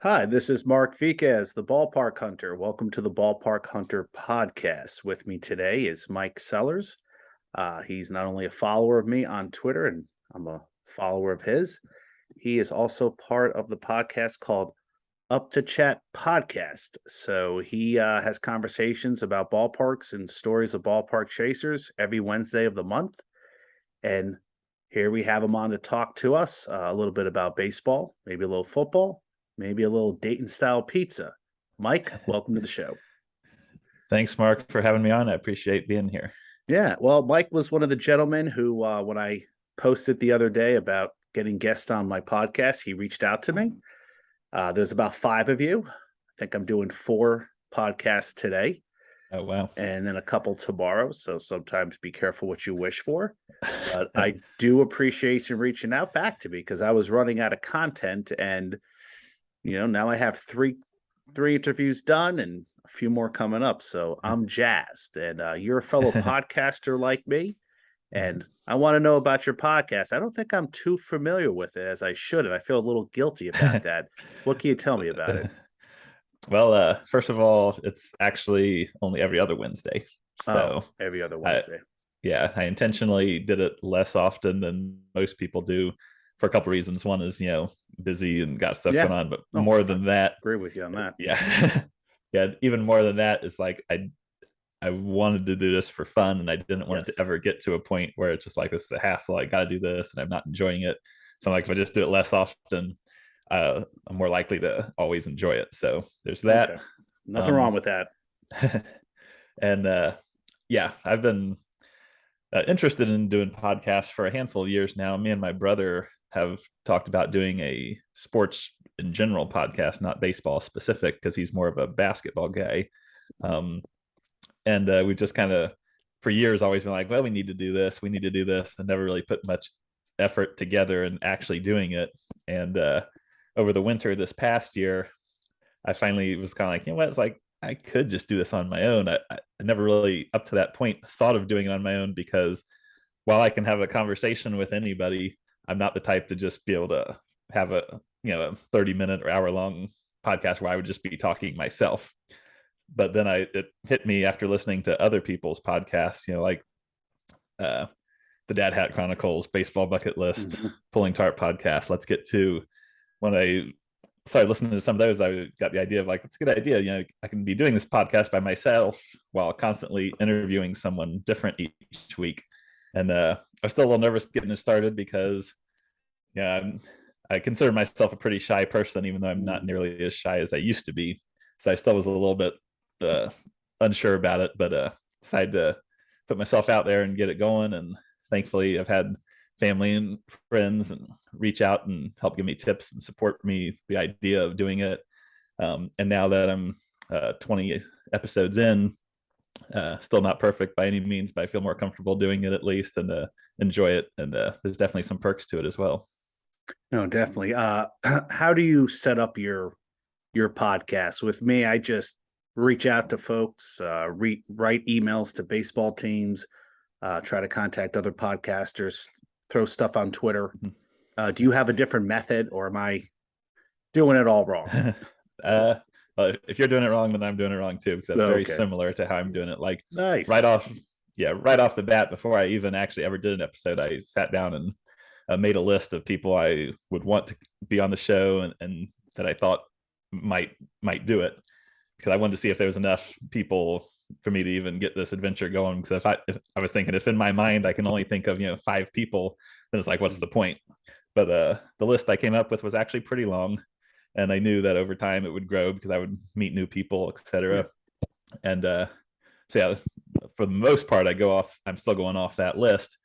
Hi, this is Mark Viquez, the Ballpark Hunter. Welcome to the Ballpark Hunter podcast. With me today is Mike Sellers. He's not only a follower of me on Twitter, and I'm a follower of his, he is also part of the podcast called Up to Chat Podcast. So he has conversations about ballparks and stories of ballpark chasers every Wednesday of the month. And here we have him on to talk to us a little bit about baseball, maybe a little football, maybe a little Dayton style pizza. Mike, welcome to the show. Thanks, Mark, for having me on. I appreciate being here. Yeah, well, Mike was one of the gentlemen who, when I posted the other day about getting guests on my podcast, he reached out to me. There's about five of you. I think I'm doing four podcasts today. Oh, wow. And then a couple tomorrow. So sometimes be careful what you wish for. But I do appreciate you reaching out back to me because I was running out of content, and now I have three interviews done and a few more coming up. So I'm jazzed. And you're a fellow podcaster like me, and I want to know about your podcast. I don't think I'm too familiar with it as I should, and I feel a little guilty about that. What can you tell me about it? Well, first of all, it's actually only every other Wednesday. So every other I, Wednesday. yeah, I intentionally did it less often than most people do for a couple reasons. One is, busy and got stuff going on, but more than that, agree with you on that. Yeah. Yeah, even more than that is like I wanted to do this for fun, and I didn't want it to ever get to a point where it's just like, this is a hassle. I got to do this and I'm not enjoying it. So I'm like, if I just do it less often, I'm more likely to always enjoy it. So there's that. Okay. Nothing wrong with that. And yeah, I've been interested in doing podcasts for a handful of years now. Me and my brother have talked about doing a sports in general podcast, not baseball specific, because he's more of a basketball guy. And we've just kind of, for years, always been like, well, we need to do this, and never really put much effort together in actually doing it. And over the winter this past year, I finally was kind of like, it's like, I could just do this on my own. I never really, up to that point, thought of doing it on my own, because while I can have a conversation with anybody, I'm not the type to just be able to have a 30-minute or hour-long podcast where I would just be talking myself. But then it hit me after listening to other people's podcasts, like the Dad Hat Chronicles, Baseball Bucket List, Pulling Tarp podcast, Let's Get To. When I started listening to some of those, I got the idea of like, it's a good idea. I can be doing this podcast by myself while constantly interviewing someone different each week. And I was still a little nervous getting it started because, I consider myself a pretty shy person, even though I'm not nearly as shy as I used to be. So I still was a little bit unsure about it, but decided to put myself out there and get it going. And thankfully, I've had family and friends and reach out and help give me tips and support me the idea of doing it. And now that I'm 20 episodes in, still not perfect by any means, but I feel more comfortable doing it at least, and enjoy it. And there's definitely some perks to it as well. No, definitely. How do you set up your podcast? With me, I just reach out to folks, write emails to baseball teams, try to contact other podcasters, throw stuff on Twitter. Do you have a different method, or am I doing it all wrong? Well, if you're doing it wrong, then I'm doing it wrong too, because that's very similar to how I'm doing it. Like, nice. right off the bat, before I even actually ever did an episode, I sat down and made a list of people I would want to be on the show, and that I thought might do it, because I wanted to see if there was enough people for me to even get this adventure going. Because if I was thinking, if in my mind I can only think of 5 people, then it's like, what's the point? But the list I came up with was actually pretty long, and I knew that over time it would grow because I would meet new people, etc. And so yeah, for the most part, I'm still going off that list,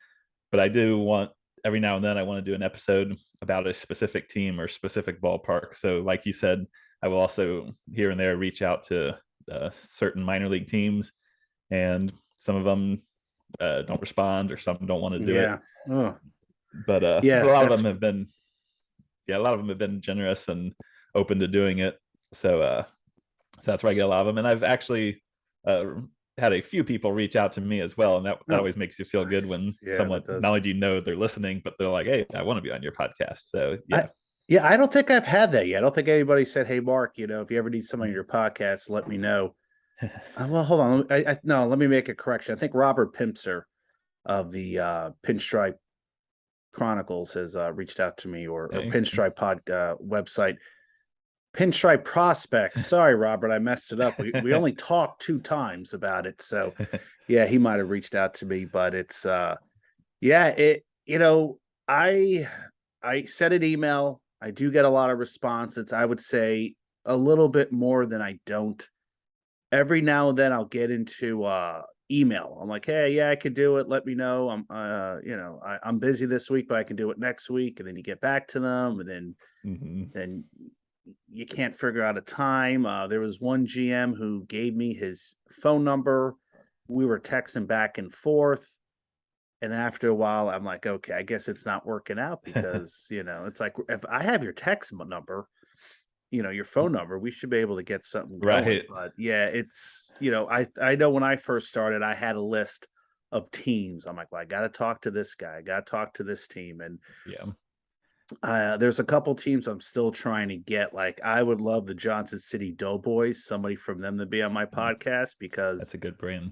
but I do want, every now and then, I want to do an episode about a specific team or specific ballpark. So like you said, I will also here and there reach out to certain minor league teams, and some of them don't respond, or some don't want to do it. But a lot of them have been generous and open to doing it. So that's where I get a lot of them. And I've actually had a few people reach out to me as well, and that always makes you feel good when someone, not only do you know they're listening, but they're like, hey, I want to be on your podcast. So yeah. Yeah, I don't think I've had that yet. I don't think anybody said, "Hey, Mark, if you ever need someone on Mhm. your podcast, let me know." Well, hold on. No, let me make a correction. I think Robert Pimpser of the Pinstripe Chronicles has reached out to me, or Okay. Pinstripe Pod website. Pinstripe Prospects. Sorry, Robert, I messed it up. We only talked two times about it, so yeah, he might have reached out to me, but it's yeah, I I sent an email. I do get a lot of responses. I would say a little bit more than I don't. Every now and then I'll get into email. I'm like, hey, yeah, I could do it. Let me know. I'm busy this week, but I can do it next week. And then you get back to them, and Mhm. then you can't figure out a time. There was one GM who gave me his phone number. We were texting back and forth. And after a while, I'm like, okay, I guess it's not working out because, it's like if I have your text number, your phone number, we should be able to get something going. Right. But yeah, I know when I first started, I had a list of teams. I'm like, well, I got to talk to this guy, I got to talk to this team, and Yeah. there's a couple teams I'm still trying to get. Like, I would love the Johnson City Doughboys, somebody from them to be on my Mm. podcast because That's a good brand.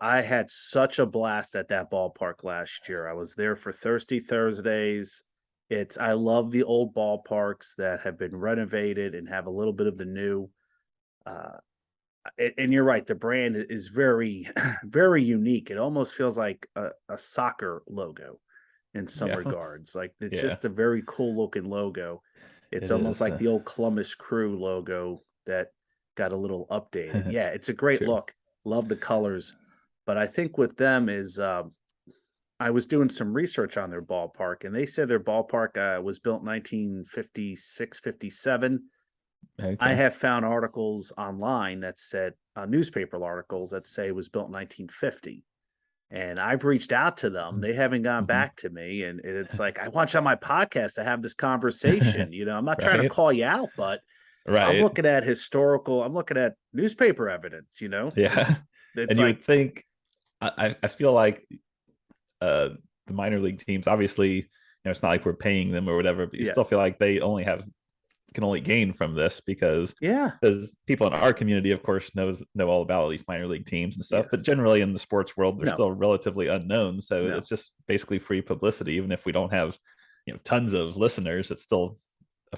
I had such a blast at that ballpark last year. I was there for Thirsty Thursdays. I love the old ballparks that have been renovated and have a little bit of the new. Uh, and you're right, the brand is very, very unique. It almost feels like a soccer logo in some Yeah. regards. Like, it's Yeah. just a very cool looking logo. It's It almost is. like the old Columbus Crew logo that got a little updated. Yeah, it's a great True. look. Love the colors. But I think with them is I was doing some research on their ballpark, and they said their ballpark was built 1956, 57. I Okay. have found articles online that said newspaper articles that say it was built in 1950. And I've reached out to them. They haven't gone Mhm. back to me. And it's like, I want you on my podcast to have this conversation. I'm not trying to Right. call you out, but Right. I'm looking at newspaper evidence, and Yeah. it's And you like, would think, I feel like uh the minor league teams, obviously, it's not like we're paying them or whatever, but you still yes, feel like they only have can only gain from this yeah, because people in our community, of course, know all about all these minor league teams and stuff. But yes, generally in the sports world, they're no, still relatively unknown. So no, it's just basically free publicity. Even if we don't have, tons of listeners, it's still a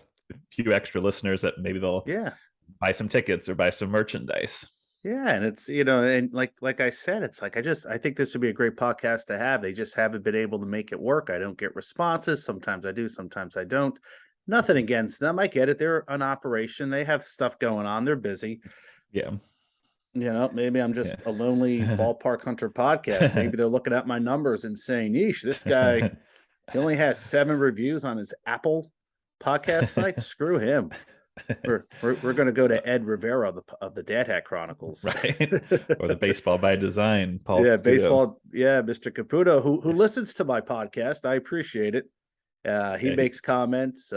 few extra listeners that maybe they'll yeah. buy some tickets or buy some merchandise. Yeah, and it's and like I said, it's like I think this would be a great podcast to have. They just haven't been able to make it work. I don't get responses. Sometimes I do, sometimes I don't. Nothing against them. I get it. They're an operation. They have stuff going on. They're busy. Yeah. Maybe I'm just a lonely Yeah. ballpark hunter podcast. Maybe they're looking at my numbers and saying, "Yeesh, this guy, he only has 7 reviews on his Apple podcast site. Screw him." We're going to go to Ed Rivera of the Dad Hat Chronicles. Right. Or the baseball by design, Paul Yeah, Caputo. baseball. Yeah, Mr. Caputo, who listens to my podcast. I appreciate it. He Yeah, makes comments.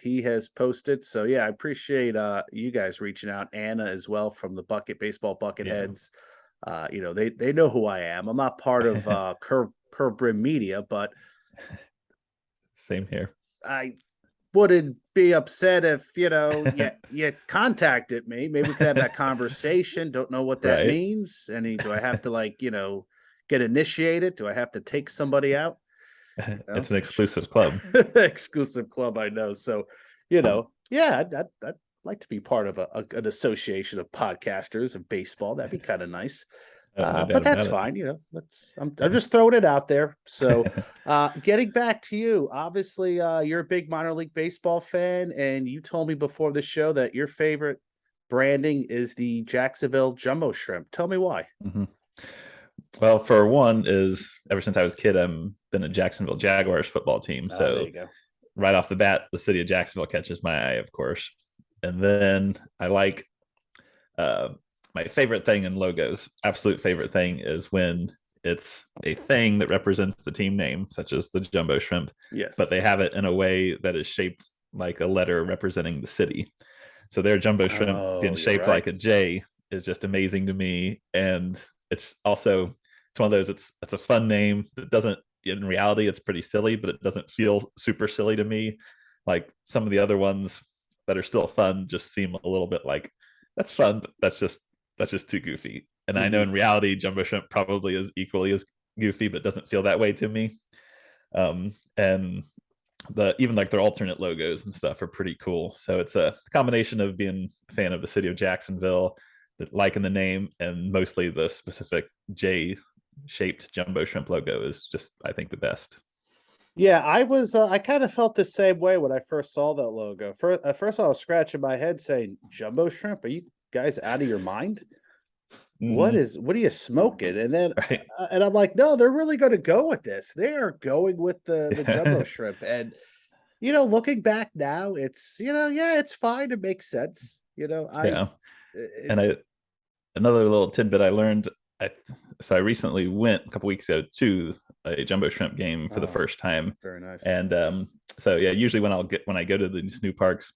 He has posted. So yeah, I appreciate you guys reaching out. Anna as well from the Baseball yeah. Bucketheads. They know who I am. I'm not part of Curve Brim Media, but Same here. I wouldn't be upset if you contacted me. Maybe we could have that conversation. Don't know what that Right. means. Do I have to get initiated? Do I have to take somebody out? It's an exclusive club. Exclusive club, I know. So, yeah, I'd like to be part of an association of podcasters of baseball. That'd be kind of nice. No But doubt that's about it. fine. I'm just throwing it out there. So, getting back to you, obviously, you're a big minor league baseball fan, and you told me before the show that your favorite branding is the Jacksonville Jumbo Shrimp. Tell me why. Mhm. Well, for one, is ever since I was a kid, I've been a Jacksonville Jaguars football team. Oh, there So you go. right off the bat, the city of Jacksonville catches my eye, of course. And then I like uh, my favorite thing in logos, absolute favorite thing is when it's a thing that represents the team name, such as the Jumbo Shrimp, but Yes. they have it in a way that is shaped like a letter representing the city. So their Jumbo Shrimp being Oh, you're shaped right. like a J is just amazing to me. And it's also it's one of those, it's a fun name that doesn't in reality it's pretty silly, but it doesn't feel super silly to me. Like some of the other ones that are still fun just seem a little bit like that's fun, but that's just too goofy. And I know Mhm. in reality, jumbo shrimp probably is equally as goofy, but doesn't feel that way to me. And the even like their alternate logos and stuff are pretty cool. So it's a combination of being a fan of the city of Jacksonville, liking the name, and mostly the specific J shaped jumbo shrimp logo is just I think the best. Yeah, I kind of felt the same way when I first saw that logo. At first I was scratching my head saying, "Jumbo shrimp? Are you guys out of your mind? Hmm. What are you smoking?" And then Right. and I'm like, "No, they're really going to go with this. They are going with the jumbo Yeah. shrimp." And looking back now, it's yeah, it's fine. It makes sense. Yeah. It, And another little tidbit I learned. I so I recently went a couple weeks ago to a jumbo shrimp game for the oh, first time, very nice. and so yeah, usually when I go to these new parks,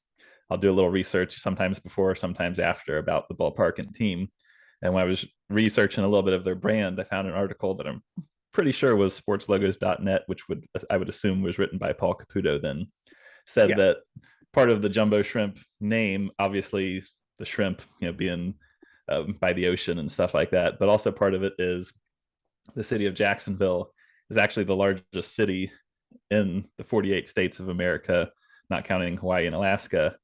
I'll do a little research sometimes before, sometimes after about the ballpark and team. And when I was researching a little bit of their brand, I found an article that I'm pretty sure was sportslogos.net, which I would assume was written by Paul Caputo. Then said Yeah. that part of the jumbo shrimp name, obviously the shrimp, being by the ocean and stuff like that, but also part of it is the city of Jacksonville is actually the largest city in the 48 states of America, not counting Hawaii and Alaska,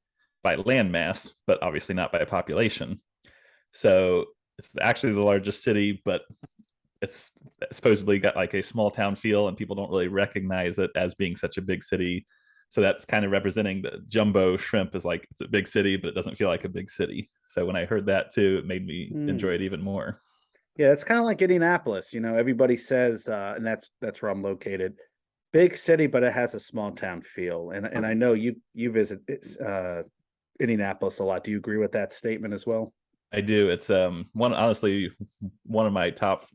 by landmass, but obviously not by population. So it's actually the largest city, but it's supposedly got like a small town feel, and people don't really recognize it as being such a big city. So that's kind of representing the jumbo shrimp is like it's a big city, but it doesn't feel like a big city. So when I heard that too, it made me enjoy Mm. it even more. Yeah, it's kind of like Indianapolis. Everybody says, and that's where I'm located. Big city, but it has a small town feel. And I know you visit Indianapolis a lot. Do you agree with that statement as well? I do. It's one honestly one of my top.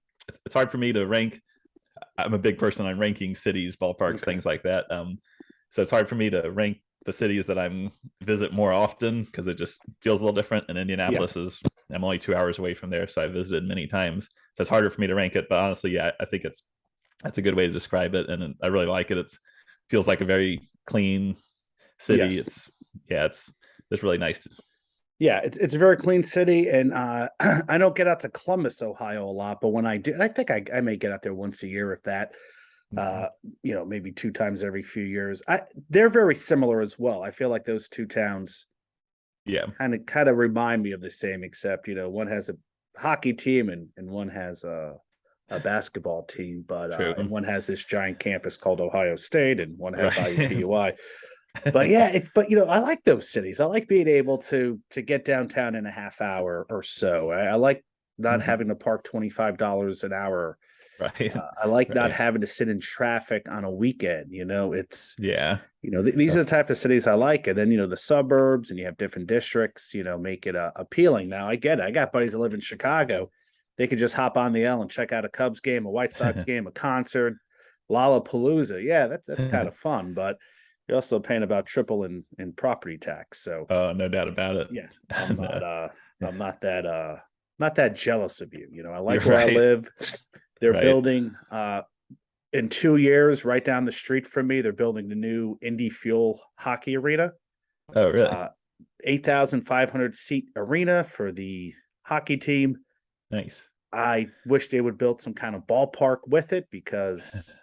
It's hard for me to rank. I'm a big person on ranking cities, ballparks, Okay. things like that. So it's hard for me to rank the cities that I'm visit more often because it just feels a little different. And Yeah. Indianapolis is I'm only 2 hours away from there, so I visited many times. So it's harder for me to rank it. But honestly, yeah, I think that's a good way to describe it, and I really like it. It's feels like a very clean city. Yes. It's really nice. Yeah, it's a very clean city, and I don't get out to Columbus, Ohio, a lot, but when I do, and I think I may get out there once a year, if that. Mhm. Uh, maybe two times every few years. They're very similar as well. I feel like those two towns Yeah, kind of remind me of the same, except one has a hockey team and one has a basketball team, but and true. one has this giant campus called Ohio State, and one has Right. IUPUI. But yeah, I like those cities. I like being able to get downtown in a half hour or so. I like not Mhm. having to park $25 an hour. Right. I like not Right. having to sit in traffic on a weekend. It's Yeah. these are Def- the type of cities I like. And then the suburbs, and you have different districts. Make it appealing. Now I get it. I got buddies that live in Chicago. They could just hop on the L and check out a Cubs game, a White Sox game, a concert, Lollapalooza. Yeah, that's kind of fun, but you're also paying about triple in property tax. So Oh, no doubt about it. yeah, And, I'm not that jealous of you. I you're like where I right. live. They're Right. building in 2 years, right down the street from me, they're building the new Indy Fuel hockey arena. Oh, really? Uh 8,500 seat arena for the hockey team. Nice. I wish they would build some kind of ballpark with it because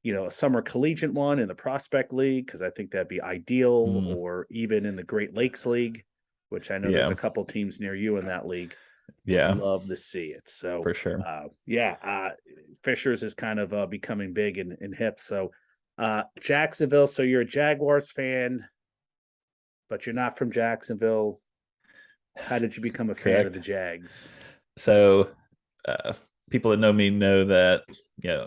a summer collegiate one in the Prospect League, because I think that'd be ideal, Mm, or even in the Great Lakes League, which I know there's yeah. a couple teams near you in that league. Would Yeah, love to see it. So, for sure. yeah, Fishers is kind of becoming big and hip. So, Jacksonville. So you're a Jaguars fan, but you're not from Jacksonville. How did you become a fan of the Correct. Jags? So, uh, people that know me know that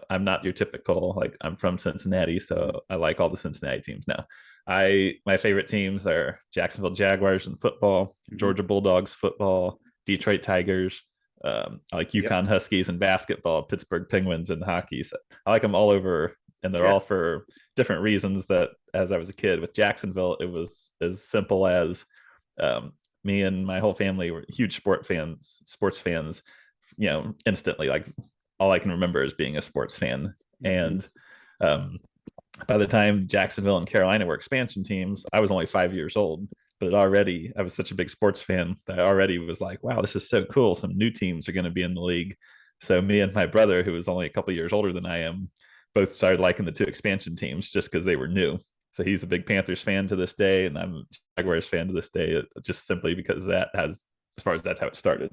I'm not your typical like I'm from Cincinnati, so I like all the Cincinnati teams now. My favorite teams are Jacksonville Jaguars in football, Mhm. Georgia Bulldogs football, Detroit Tigers. I like Yep. UConn Huskies in basketball, Pittsburgh Penguins in hockey. So I like them all over, and they're Yeah. all for different reasons. That as I was a kid with Jacksonville, it was as simple as um, me and my whole family were huge sports fans, instantly. Like all I can remember is being a sports fan. Mhm. And By the time Jacksonville and Carolina were expansion teams, I was only 5 years old. But I was such a big sports fan that I already was like, wow, this is so cool. Some new teams are going to be in the league. So me and my brother, who was only a couple years older than I am, both started liking the two expansion teams just because they were new. So he's a big Panthers fan to this day, and I'm a Jaguars fan to this day, just simply because as far as that's how it started.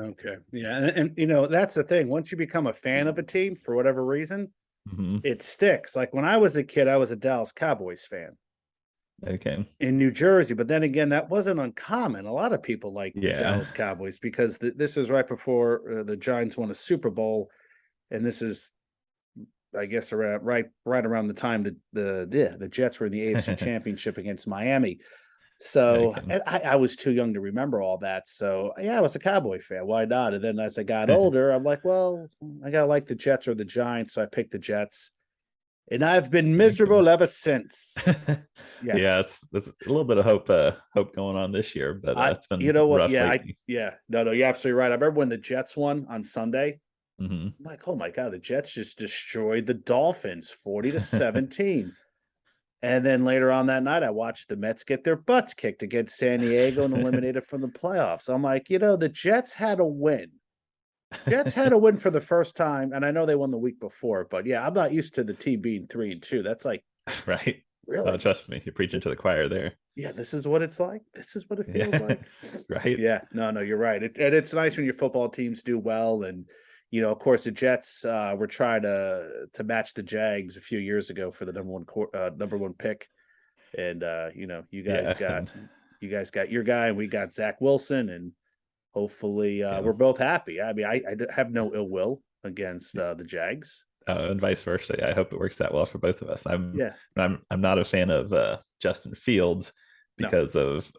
Okay. Yeah. And that's the thing. Once you become a fan of a team for whatever reason, Mm-hmm. it sticks. Like when I was a kid, I was a Dallas Cowboys fan Okay. in New Jersey. But then again, that wasn't uncommon. A lot of people like the Yeah. Dallas Cowboys because this was right before the Giants won a Super Bowl. And this is, I guess, right around the time that the Jets were in the AFC Championship against Miami. So Okay. and I was too young to remember all that. So yeah, I was a Cowboy fan. Why not? And then as I got older, I'm like, well, I gotta like the Jets or the Giants, so I picked the Jets. And I've been Okay. miserable ever since. Yeah. Yeah, it's a little bit of hope going on this year, but it's You been know what? rough Yeah, lately. no, you're absolutely right. I remember when the Jets won on Sunday. Hmm. I'm like, oh my God, the Jets just destroyed the Dolphins 40-17. And then later on that night, I watched the Mets get their butts kicked against San Diego and eliminated from the playoffs. I'm like, the Jets had a win. Jets had a win for the first time, and I know they won the week before, but yeah, I'm not used to the team being 3-2. That's like, Right. really? Trust me, you're preaching to the choir there. Yeah, this is what it's like. This is what it feels Yeah. like. Right. Yeah, no, you're right. And it's nice when your football teams do well. And of course, the Jets were trying to match the Jags a few years ago for the number one pick. And Yeah. And you guys got your guy, and we got Zach Wilson, and hopefully yeah. we're both happy. I mean, I have no ill will against the Jags. And vice versa. I hope it works out well for both of us. Yeah, I'm not a fan of Justin Fields no. because of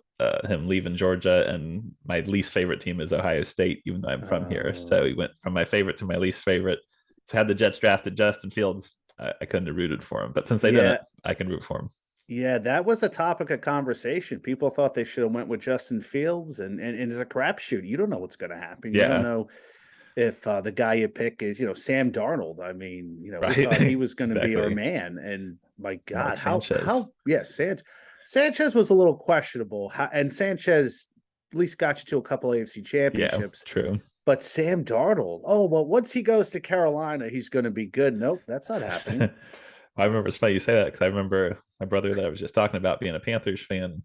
him leaving Georgia, and my least favorite team is Ohio State, even though I'm from here. So he went from my favorite to my least favorite. So had the Jets drafted Justin Fields, I couldn't have rooted for him. But since they Yeah, didn't, I can root for him. yeah, that was a topic of conversation. People thought they should have went with Justin Fields, and it's a crapshoot. You don't know what's going to happen. You don't Yeah. know if the guy you pick is, Sam Darnold. I mean, we thought he Right. was going to be our Exactly. man, and my God, Mark Sanchez. yeah, Sanchez was a little questionable, and Sanchez at least got you to a couple AFC Yeah. championships. True. But Sam Darnold, oh well, once he goes to Carolina, he's going to be good. Nope, that's not happening. I remember it's funny you say that because I remember my brother that I was just talking about being a Panthers fan.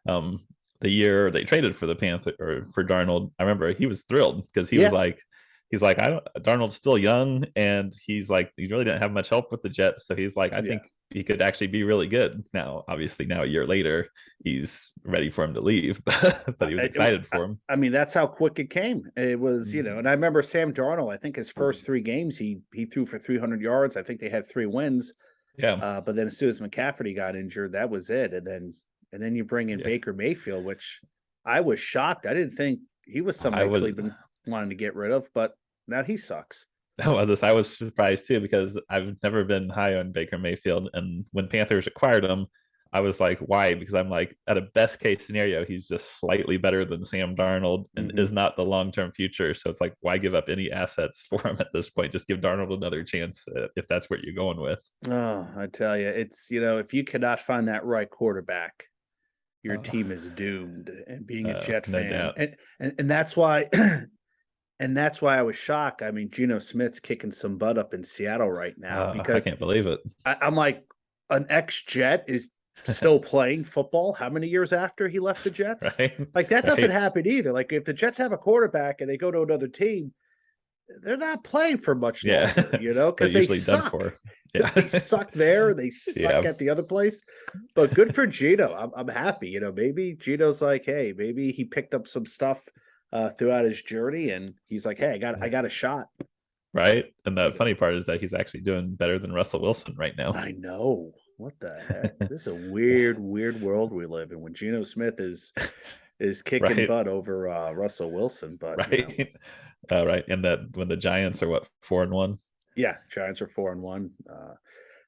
Um, the year they traded for the Panther or for Darnold, I remember he was thrilled because Yeah, he's like, I don't, Darnold's still young, and he's like, he really didn't have much help with the Jets, so he's like, I yeah. think he could actually be really good. Now, obviously, now a year later, he's ready for him to leave, but he was I, excited I, for him. I mean, that's how quick it came. It was, Mhm. and I remember Sam Darnold. I think his first three games, he threw for 300 yards. I think they had 3 wins. Yeah, But then as soon as McCaffrey got injured, that was it. And then you bring in yeah. Baker Mayfield, which I was shocked. I didn't think he was I somebody was Cleveland wanted to get rid of, but now he sucks. I was surprised too because I've never been high on Baker Mayfield, and when Panthers acquired him, I was like, why? Because I'm like, at a best case scenario, he's just slightly better than Sam Darnold and Hmm. is not the long term future. So it's like, why give up any assets for him at this point? Just give Darnold another chance if that's what you're going with. Oh, I tell you, it's if you cannot find that right quarterback, your Uh, team is doomed. And being a Jet no fan, doubt. and that's why and that's why I was shocked. I mean, Geno Smith's kicking some butt up in Seattle right now I because can't believe it. I'm like, an ex-Jet is still playing football. How many years after he left the Jets? Right? Like that doesn't Right? happen either. Like if the Jets have a quarterback and they go to another team, they're not playing for much Yeah. longer, They're because they usually done suck. for. Yeah. They suck there. They suck Yeah. at the other place. But good for Gino. I'm happy. Maybe Gino's like, hey, maybe he picked up some stuff throughout his journey, and he's like, hey, I got a shot. Right. And the You know, funny part is that he's actually doing better than Russell Wilson right now. I know. What the heck? This is a weird, weird world we live in when Geno Smith is kicking Right. butt over Russell Wilson. But Right. Right. And that when the Giants are what, 4-1? yeah, Giants are 4-1.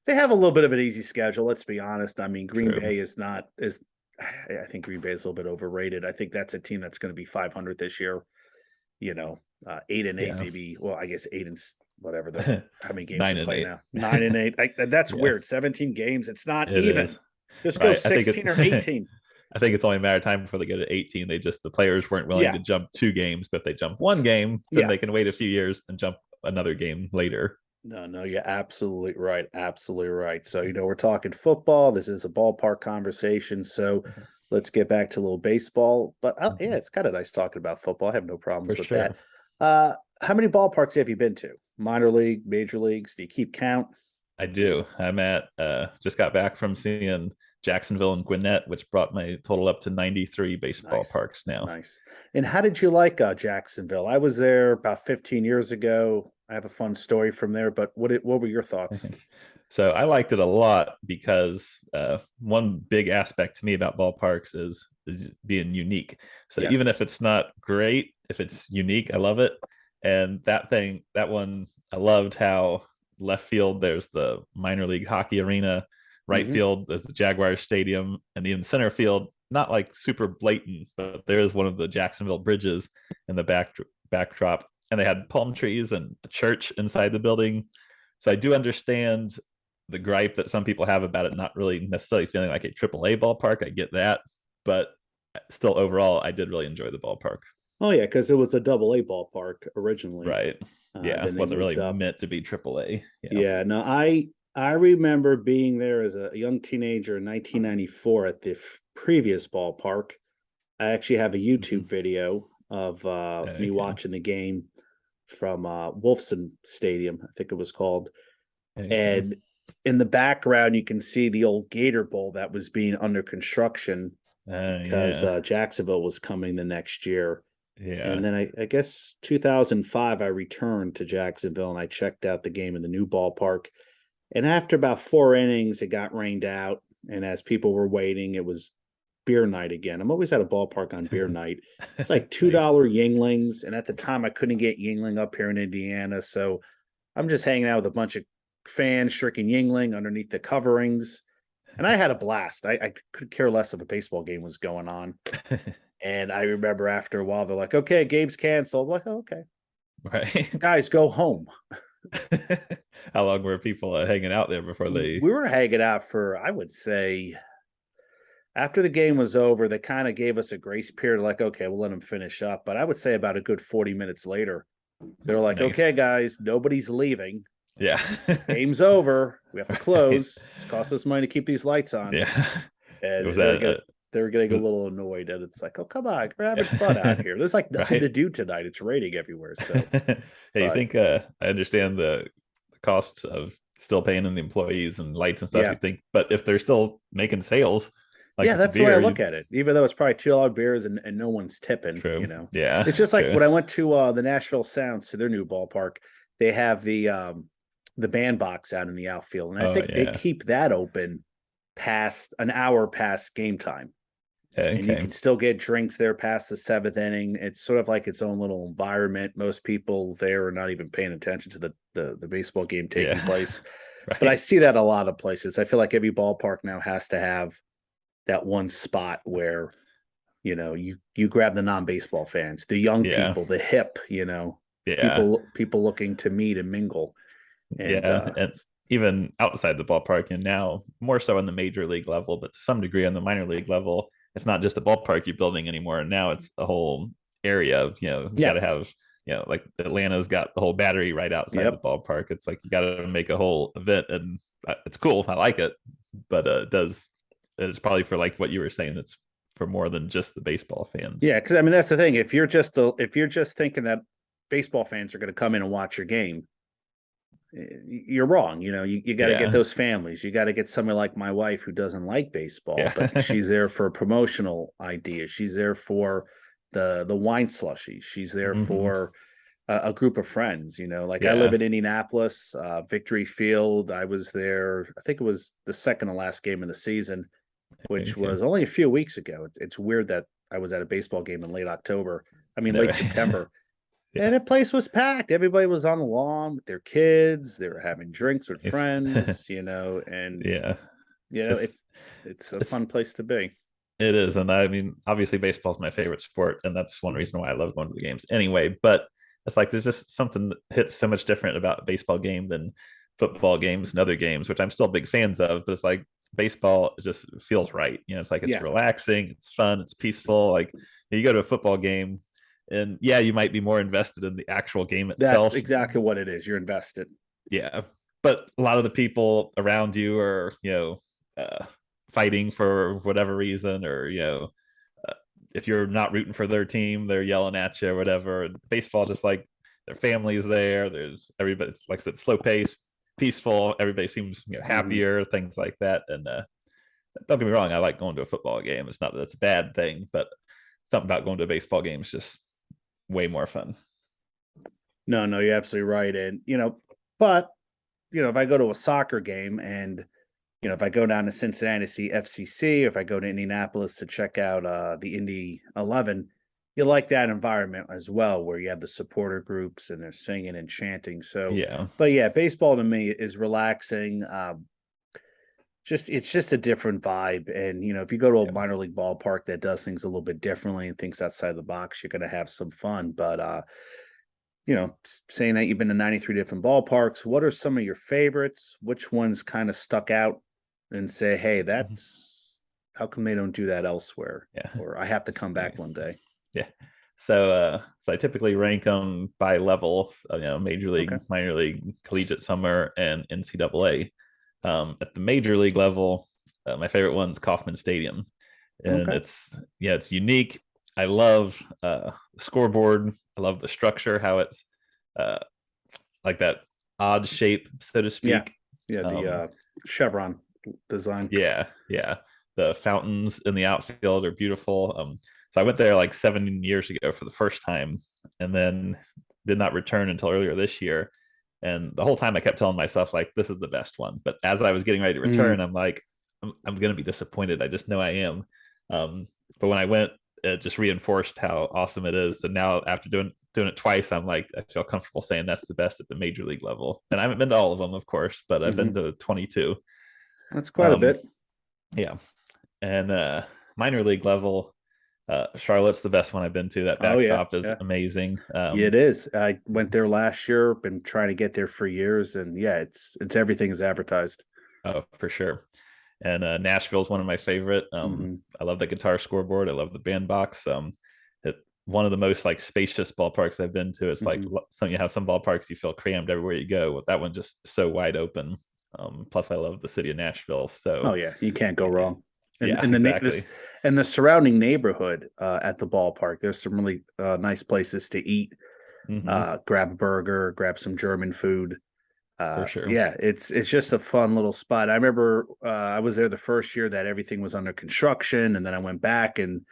They have a little bit of an easy schedule. Let's be honest. I mean, Green True. Bay is not is. I think Green Bay is a little bit overrated. I think that's a team that's going to be 500 this year. 8-8, Yeah. maybe. Well, I guess whatever the how many games Nine we and play eight. now. 9 and 8. That's Yeah, weird. 17 games. It's not it is. even. Just go Right. I think 16 or it 18. I think it's only a matter of time before they get to 18. The players weren't willing Yeah. to jump 2 games, but if they jump one game, then Yeah. they can wait a few years and jump another game later. No, no, you're absolutely right. Absolutely right. So, we're talking football. This is a ballpark conversation. So let's get back to a little baseball. But yeah, it's kind of nice talking about football. I have no For problems with that. sure. How many ballparks have you been to? Minor league, major leagues? Do you keep count? I do. I'm at just got back from seeing Jacksonville and Gwinnett, which brought my total up to 93 baseball Nice. parks now. Nice. And how did you like Jacksonville? I was there about 15 years ago. I have a fun story from there, but what were your thoughts? So I liked it a lot because one big aspect to me about ballparks is being unique. So even Yes. if it's not great, if it's unique, I love it. And that one, I loved how left field there's the minor league hockey arena, right Hmm. field there's the Jaguars stadium, and even center field, not like super blatant, but there is one of the Jacksonville bridges in the backdrop, and they had palm trees and a church inside the building. So I do understand the gripe that some people have about it not really necessarily feeling like a AAA ballpark. I get that, but still overall, I did really enjoy the ballpark. Oh yeah, because it was a double A ballpark originally. Right. Yeah. Then they Wasn't really moved up. meant to be AAA. Yeah. Yeah, no, I remember being there as a young teenager in 1994 at the previous ballpark. I actually have a YouTube Mhm. video of me Okay. watching the game from Wolfson Stadium, I think it was called. Okay. And in the background, you can see the old Gator Bowl that was being under construction because Yeah. Jacksonville was coming the next year. Yeah. And then I guess 2005, I returned to Jacksonville and I checked out the game in the new ballpark. And after about 4 innings, it got rained out. And as people were waiting, it was beer night again. I'm always at a ballpark on beer night. It's like Nice. $2 Yinglings. And at the time, I couldn't get Yingling up here in Indiana. So I'm just hanging out with a bunch of fans drinking Yingling underneath the coverings. And I had a blast. I could care less if a baseball game was going on. And I remember after a while, they're like, okay, game's canceled. I'm like, oh, okay. Right. Guys, go home. How long were people hanging out there before they? We were hanging out for, I would say, after the game was over, they kind of gave us a grace period, like, okay, we'll let them finish up. But I would say about a good 40 minutes later, they're like, Nice. okay, guys, nobody's leaving. Yeah. Game's over. We have to Right. close. It's cost us money to keep these lights on. Yeah. It was And that. they're getting a Was, little annoyed. And it's like, oh, come on, we're having fun out yeah. here. There's like nothing to Right. do tonight. It's raining everywhere. So, Hey, you but think I understand the costs of still paying in the employees and lights and stuff? yeah. You think, but if they're still making sales, like Yeah, with the that's the way I beer, look at it. Even though it's probably $2 beers and no one's tipping, true. Yeah. It's just like True. when I went to the Nashville Sounds to their new ballpark, they have the bandbox out in the outfield. And I Oh think they yeah. keep that open past an hour past game time. And you Okay. can still get drinks there past the seventh inning. It's sort of like its own little environment. Most people there are not even paying attention to the baseball game taking Yeah. place. But I Right. see that a lot of places. I feel like every ballpark now has to have that one spot where you grab the non-baseball fans, the young Yeah. people, the hip, Yeah. people looking to meet and mingle. And Yeah. And even outside the ballpark, and now more so in the major league level, but to some degree on the minor league level, it's not just a ballpark you're building anymore. Now it's a whole area of, you got yeah, to have, like Atlanta's got the whole battery right outside the yep. ballpark. It's like you got to make a whole event, and it's cool. I like it, but it's probably for like what you were saying. It's for more than just the baseball fans. Yeah, because I mean that's the thing. If you're just thinking that baseball fans are going to come in and watch your game, you're wrong. You got to get Yeah. those families. You got to get somebody like my wife who doesn't like baseball, but Yeah. she's there for promotional ideas. She's there for the wine slushy. She's there Hmm. for a group of friends. Like I live Yeah. in Indianapolis, Victory Field. I was there. I think it was the second to last game of the season, which Okay. was only a few weeks ago. It's weird that I was at a baseball game in late October. I I mean, know. late Right? September, and Yeah. the place was packed. Everybody was on the lawn with their kids. They were having drinks with Nice. friends, and Yeah. it's It's it's a it's fun place to be. it is, and I mean, obviously, baseball is my favorite sport, and that's one reason why I love going to the games. Anyway, but It's like there's just something that hits so much different about a baseball game than football games and other games, which I'm still big fans of. But it's like baseball just feels right. It's like it's Yeah, relaxing, it's fun, it's peaceful. Like you go to a football game, and yeah, you might be more invested in the actual game that's itself. exactly what it is. You're invested. Yeah, but a lot of the people around you are fighting for whatever reason, or uh, if you're not rooting for their team, they're yelling at you or whatever. Baseball, just like their families there. There's everybody. It's like I said, slow pace, peaceful. Everybody seems Hmm. happier, things like that. And don't get me wrong, I like going to a football game. It's not that it's a bad thing, but something about going to a baseball game is just way more fun. No, no, you're absolutely right. And but if I go to a soccer game and if I go down to Cincinnati to see FCC, if I go to Indianapolis to check out the Indy 11, you like that environment as well, where you have the supporter groups and they're singing and chanting. So, Yeah. but yeah, baseball to me is relaxing. Just it's just a different vibe, and if you go to a Yeah. minor league ballpark that does things a little bit differently and thinks outside the box, you're going to have some fun. But saying that you've been to 93 different ballparks, what are some of your favorites? Which ones kind of stuck out and say, hey, Mhm. that's how come they don't do that elsewhere? Yeah. Or I have to come back one day. Yeah. So I typically rank them by level, major Okay. league, minor league, collegiate summer, and NCAA. At the major league level, my favorite one's Kauffman Stadium, and Okay. it's unique. I love the scoreboard. I love the structure, how it's uh, like that odd shape, so to Yeah. speak. Yeah. The Um, chevron design. yeah, yeah. The fountains in the outfield are beautiful. So I went there like 7 years ago for the first time, and then did not return until earlier this year. And the whole time I kept telling myself like this is the best one. But as I was getting ready to Mm, return, I'm like, I'm going to be disappointed. I just know I am. Um, but when I went, it just reinforced how awesome it is. And now after doing it twice, I'm like, I feel comfortable saying that's the best at the major league level. And I haven't been to all of them, of course, but I've been hmm. to 22. That's quite a Um, bit. yeah, and minor league level, Charlotte's the best one I've been to. That Oh yeah. backdrop is Yeah. amazing. Yeah, it is. I went there last year, been trying to get there for years, and yeah, it's everything is advertised. Oh, for sure. And Nashville's one of my favorite. Hmm. I love the guitar scoreboard. I love the bandbox. It, one of the most like spacious ballparks I've been to. It's like Hmm. some you have some ballparks you feel crammed everywhere you go. That one just so wide open. Plus, I love the city of Nashville. Oh So, yeah, you can't go yeah, wrong. And yeah, and the exactly. this and the surrounding neighborhood at the ballpark, there's some really nice places to eat. Hmm. Grab a burger, grab some German food. For sure. Yeah, it's just a fun little spot. I remember I was there the first year that everything was under construction, and then I went back and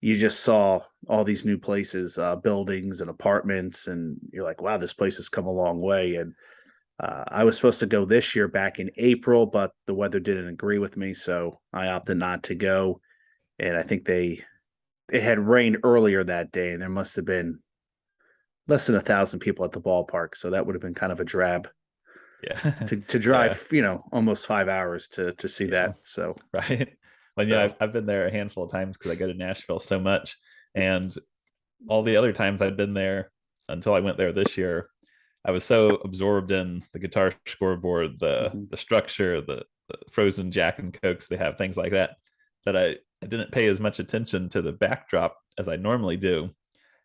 you just saw all these new places, buildings and apartments, and you're like, wow, this place has come a long way. And I was supposed to go this year back in April, but the weather didn't agree with me, so I opted not to go. And I think it had rained earlier that day, and there must have been less than 1,000 people at the ballpark, so that would have been kind of a drab Yeah, to yeah, drive, almost 5 hours to see yeah. that. So Right. Well, yeah, so I've been there a handful of times because I go to Nashville so much, and all the other times I've been there until I went there this year, I was so absorbed in the guitar scoreboard, mhm. the structure, the frozen Jack and Cokes they have, things like that, that I didn't pay as much attention to the backdrop as I normally do.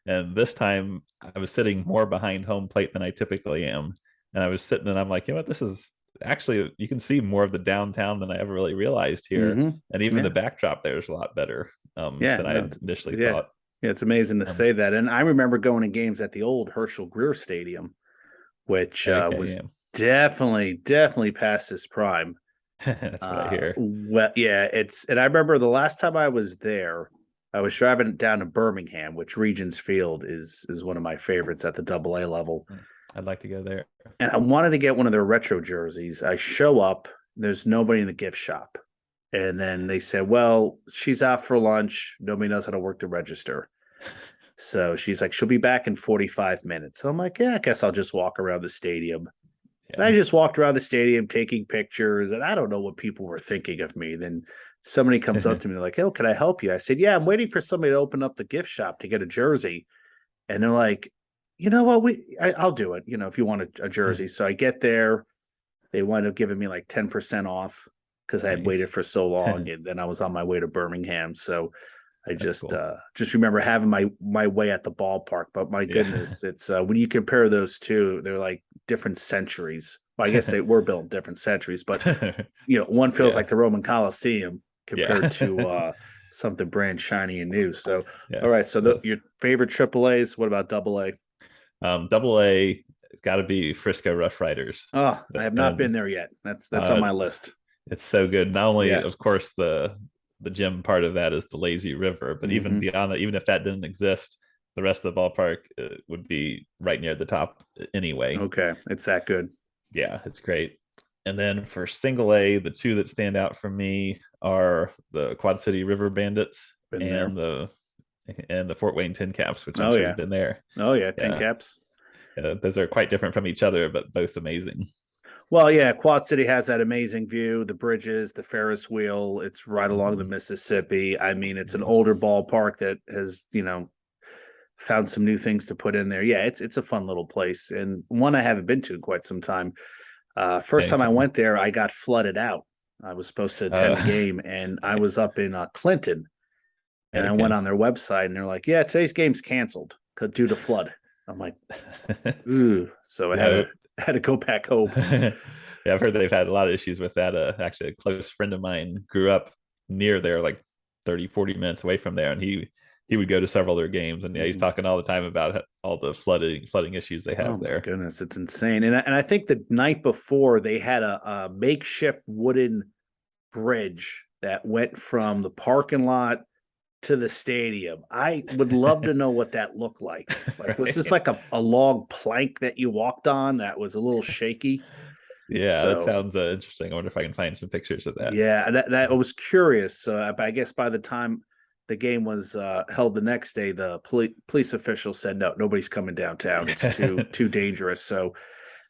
And this time I was sitting more behind home plate than I typically am. And I was sitting and I'm like, you know what, this is actually you can see more of the downtown than I ever really realized here. Mhm. And even the Yeah. backdrop there is a lot better Yeah, than I no, had initially yeah. thought. Yeah, it's amazing to Um, say that. And I remember going to games at the old Herschel Greer Stadium, which okay, was definitely past its prime. yeah. That's what I hear. Well, yeah, and I remember the last time I was there, I was driving down to Birmingham, which Regents Field is one of my favorites at the Double A level. I'd like to go there. And I wanted to get one of their retro jerseys. I show up, there's nobody in the gift shop. And then they said, well, she's out for lunch. Nobody knows how to work the register. So she's like, she'll be back in 45 minutes. So I'm like, yeah, I guess I'll just walk around the stadium. And I Yeah. just walked around the stadium taking pictures, and I don't know what people were thinking of me. Then somebody comes up to me like, "Oh, can I help you?" I said, "Yeah, I'm waiting for somebody to open up the gift shop to get a jersey." And they're like, you know what, I'll do it. If you want a jersey. So I get there, they wound up giving me like 10% off because I had waited Nice. for so long, and then I was on my way to Birmingham. So I That's just cool. remember having my way at the ballpark. But my Yeah. goodness, it's when you compare those two, they're like different centuries. Well, I guess they were built in different centuries, but one feels Yeah. like the Roman Coliseum compared to Yeah. something brand shiny and new. So, Yeah. all right. So Uh, your favorite triple A's? What about double A? Double A, it's got to be Frisco Rough Riders. Oh, I have not been And there yet. That's on uh, my list. it's so good. Not only, Yeah. of course, the gym part of that is the lazy river, but even Hmm. beyond that, even if that didn't exist, the rest of the ballpark would be right near the top anyway. Okay, it's that good. Yeah, it's great. And then for single A, the two that stand out for me are the Quad City River Bandits Been there. and the Fort Wayne Tin Caps, which I'm Oh sure yeah. you've been there. Oh yeah. Tin Yeah, caps. those are quite different from each other, but both amazing. Well, yeah, Quad City has that amazing view, the bridges, the Ferris wheel. It's right along the Mhm. Mississippi. I mean, it's an Yeah. older ballpark that has, found some new things to put in there. Yeah, it's a fun little place and one I haven't been to in quite some time. First time I Okay. went there, I got flooded out. I was supposed to attend the Uh, game, and I was up in Clinton, and I okay. went on their website, and they're like, "Yeah, today's game's canceled due to flood." I'm like, "Ooh!" So I had Yeah. to had to go back home. Yeah, I've heard they've had a lot of issues with that. Actually, a close friend of mine grew up near there, like 30, 40 minutes away from there, and he would go to several of their games. And yeah, he's Mhm. talking all the time about all the flooding issues they Oh have my there. goodness, it's insane. And I think the night before they had a makeshift wooden bridge that went from the parking lot to the stadium. I would love to know what that looked like. Like, was this Right. like a log plank that you walked on that was a little shaky? Yeah, that So, sounds interesting. I wonder if I can find some pictures of that. yeah, that I was curious. But I guess by the time the game was held the next day, the police official said, no, nobody's coming downtown. It's too dangerous. So,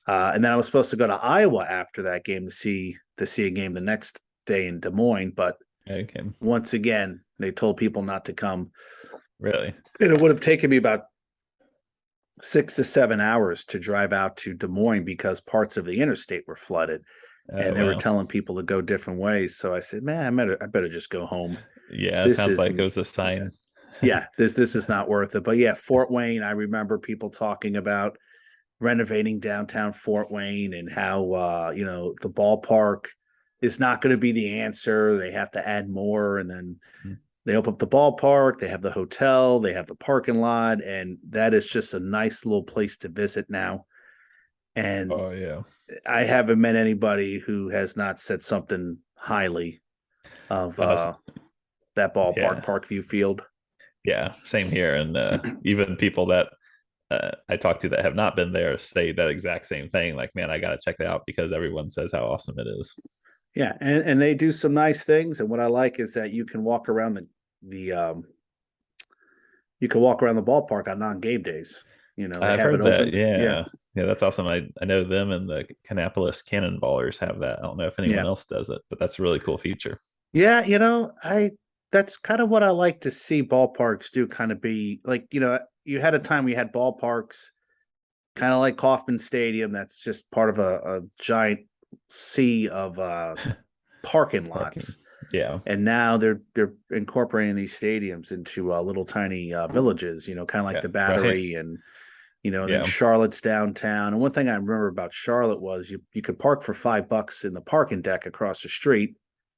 and then I was supposed to go to Iowa after that game to see a game the next day in Des Moines, but Okay, once again, they told people not to come. really? And it would have taken me about 6 to 7 hours to drive out to Des Moines because parts of the interstate were flooded Oh and they were wow. telling people to go different ways. So I said, man, I better just go home. Yeah, it This sounds like it isn't, was a yeah, sign. yeah, this is not worth it. But yeah, Fort Wayne, I remember people talking about renovating downtown Fort Wayne and how, the ballpark is not going to be the answer. They have to add more. And then they open up the ballpark, they have the hotel, they have the parking lot, and that is just a nice little place to visit now. And Oh yeah. I haven't met anybody who has not said something highly of Uh, that ballpark, yeah. Parkview Field. Yeah, same here. And even people that I talk to that have not been there say that exact same thing. Like, man, I got to check that out because everyone says how awesome it is. Yeah, and they do some nice things. And what I like is that you can walk around the you can walk around the ballpark on non-game days. They I've have it heard that. opened. Yeah, Yeah. Yeah, that's awesome. I know them and the Kannapolis Cannonballers have that. I don't know if anyone yeah. else does it, but that's a really cool feature. Yeah, I that's kind of what I like to see ballparks do, kind of be like, you had a time we had ballparks kind of like Kauffman Stadium, that's just part of a giant sea of parking Parking. lots. Yeah. And now they're incorporating these stadiums into little tiny villages, kind of like Yeah. the Right. Battery, and then Yeah. Charlotte's downtown. And one thing I remember about Charlotte was you could park for $5 in the parking deck across the street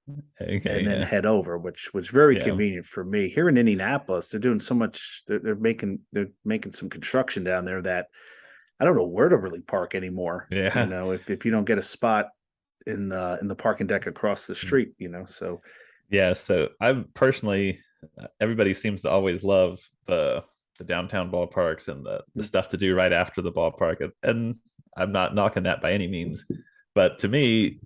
and Okay. then Yeah. head over, which was very Yeah. convenient for me. Here in Indianapolis, they're doing so much. They're making some construction down there that I don't know where to really park anymore. Yeah. If you don't get a spot in the parking deck across the street. So Yeah. So I personally, everybody seems to always love the downtown ballparks and the stuff to do right after the ballpark. And I'm not knocking that by any means. But to me,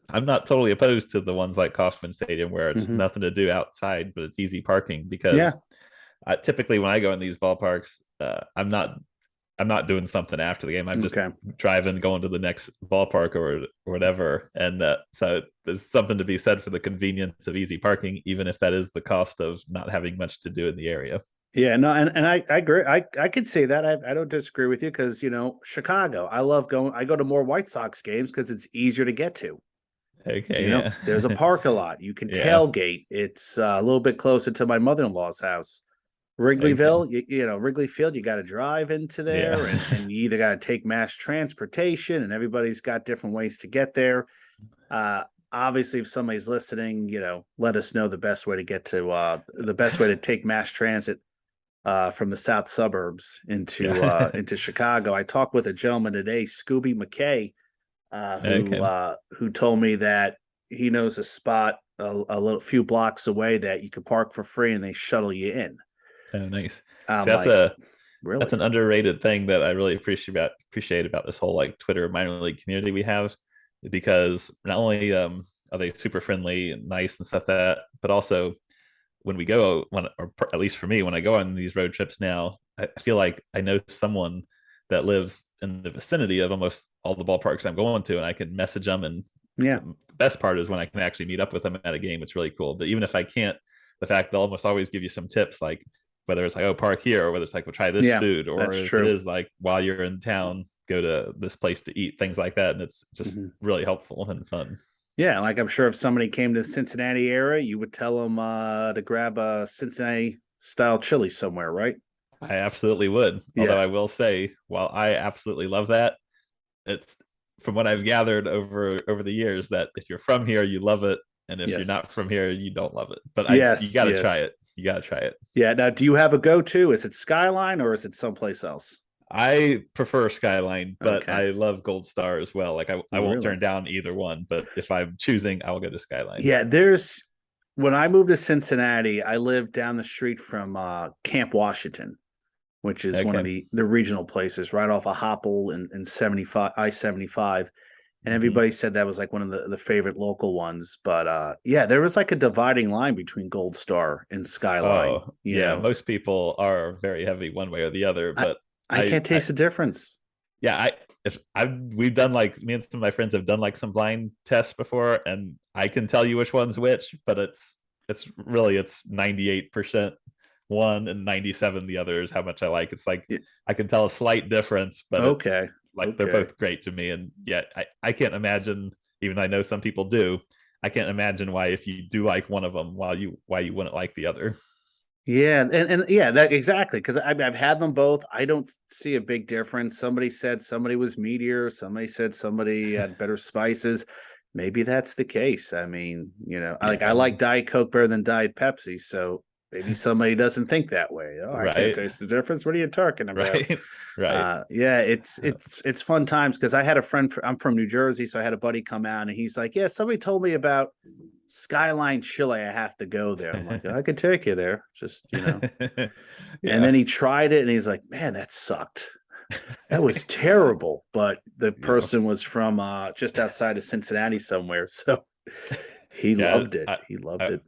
I'm not totally opposed to the ones like Kauffman Stadium where it's mhm. nothing to do outside, but it's easy parking because Yeah, typically when I go in these ballparks, I'm not doing something after the game. I'm just okay. driving, going to the next ballpark or whatever. And so there's something to be said for the convenience of easy parking, even if that is the cost of not having much to do in the area. Yeah, no, and I agree. I could say that. I don't disagree with you because Chicago. I love going. I go to more White Sox games because it's easier to get to. Okay, yeah. There's a park a lot. You can Yeah. tailgate. It's a little bit closer to my mother-in-law's house. Okay. Wrigleyville, Wrigley Field, you got to drive into Yeah. there, and you either got to take mass transportation, and everybody's got different ways to get there. Uh, Obviously, if somebody's listening, let us know the best way to take mass transit from the south suburbs Yeah. into Chicago. I talked with a gentleman today, Scooby McKay, Okay. who told me that he knows a spot a little few blocks away that you can park for free and they shuttle you in. Oh, nice. I'm See, that's like, a that's really? an underrated thing that I really appreciate about this whole like Twitter minor league community we have, because not only are they super friendly and nice and stuff that, but also when we go, or at least for me, when I go on these road trips now, I feel like I know someone that lives in the vicinity of almost all the ballparks I'm going to, and I can message them. And Yeah, the best part is when I can actually meet up with them at a game. It's really cool. But even if I can't, the fact they'll almost always give you some tips, like whether it's like, oh, park here, or whether it's like, well, try this yeah, food, or that's if it true. is like while you're in town, go to this place to eat, things like that. And it's just Mhm. really helpful and fun. Yeah, like I'm sure if somebody came to the Cincinnati area, you would tell them to grab a Cincinnati style chili somewhere, right? I absolutely would. Although Yeah. I will say, while I absolutely love that, it's from what I've gathered over the years that if you're from here, you love it, and if you're Yes. not from here, you don't love it. But you Yes. got to try Yes. it. You got to try it. Yeah. Now, do you have a go-to? Is it Skyline or is it someplace else? I prefer Skyline, but Okay. I love Gold Star as well. Like I won't Really? turn down either one, but if I'm choosing, I will go to Skyline. Yeah. When I moved to Cincinnati, I lived down the street from Camp Washington, which is one of Okay. the regional places right off of Hopple and 75 I-75. And Hmm. everybody said that was like one of the favorite local ones. But yeah, there was like a dividing line between Gold Star and Skyline. Oh yeah, most people are very heavy one way or the other, I but I can't taste the difference. yeah, I if I've we've done like me and some of my friends have done like some blind tests before, and I can tell you which one's which, but it's 98% one and 97 the other is how much I like. It's like Yeah, I can tell a slight difference, but it's okay, like they're okay. both great to me. And yet I can't imagine, even though I know some people do, I can't imagine why if you do like one of them, why you wouldn't like the other. Yeah, and yeah, that exactly because I've had them both. I don't see a big difference. Somebody said somebody was meatier. Somebody said somebody had better spices. Maybe that's the case. I mean, I Yeah. like Diet Coke better than Diet Pepsi. So maybe somebody doesn't think that way. Oh, I can't Right. taste the difference. What are you talking about? Right. Right. Yeah, it's fun times because I had a friend. I'm from New Jersey, so I had a buddy come out, and he's like, "Yeah, somebody told me about Skyline Chile. I have to go there." I'm like, "I could take you there, just." And Yeah. then he tried it, and he's like, "Man, that sucked. That was terrible." But the Yeah. person was from just outside of Cincinnati somewhere, so he Yeah. loved it. He loved I it.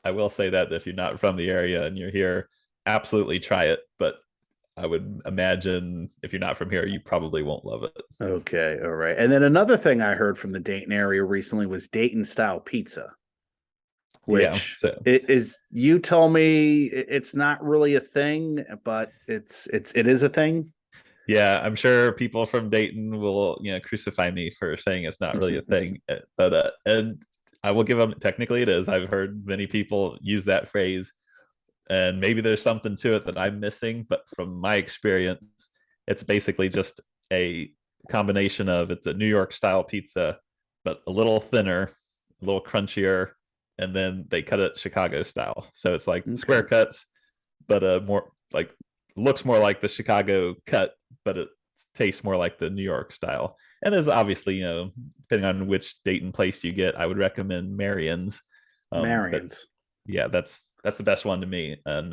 I will say that if you're not from the area and you're here, absolutely try it. But I would imagine if you're not from here, you probably won't love it. Okay, all right. And then another thing I heard from the Dayton area recently was Dayton style pizza, Yeah. which So it is. You told me it's not really a thing, but it is a thing. yeah, I'm sure people from Dayton will, crucify me for saying it's not really a thing. But and I will give them technically it is. I've heard many people use that phrase, and maybe there's something to it that I'm missing, but from my experience, it's basically just a combination of it's a New York style pizza, but a little thinner, a little crunchier, and then they cut it Chicago style. So it's like Okay. square cuts, but more like looks more like the Chicago cut, but it tastes more like the New York style. And there's obviously, depending on which Dayton place you get, I would recommend Marion's. But Marions. yeah, that's the best one to me, and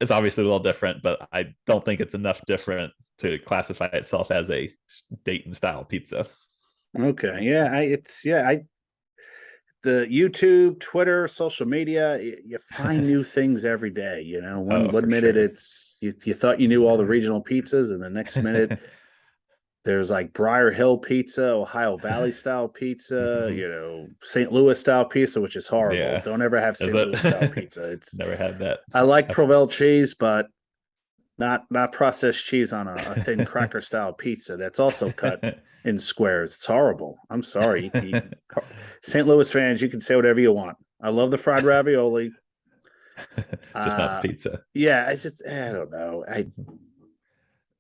it's obviously a little different, but I don't think it's enough different to classify itself as a Dayton style pizza. Okay. Yeah, I the YouTube, Twitter, social media, you find new things every day. One Oh, one for minute sure. it's you thought you knew all the regional pizzas, and the next minute There's like Briar Hill pizza, Ohio Valley style pizza, St. Louis style pizza, which is horrible. Yeah. Don't ever have Is St. it? Louis style pizza. It's Never had that. I like I've, Provel cheese, but not processed cheese on a thin cracker style pizza that's also cut in squares. It's horrible. I'm sorry. St. Louis fans, you can say whatever you want. I love the fried ravioli. just not the Uh pizza. yeah, I don't know. I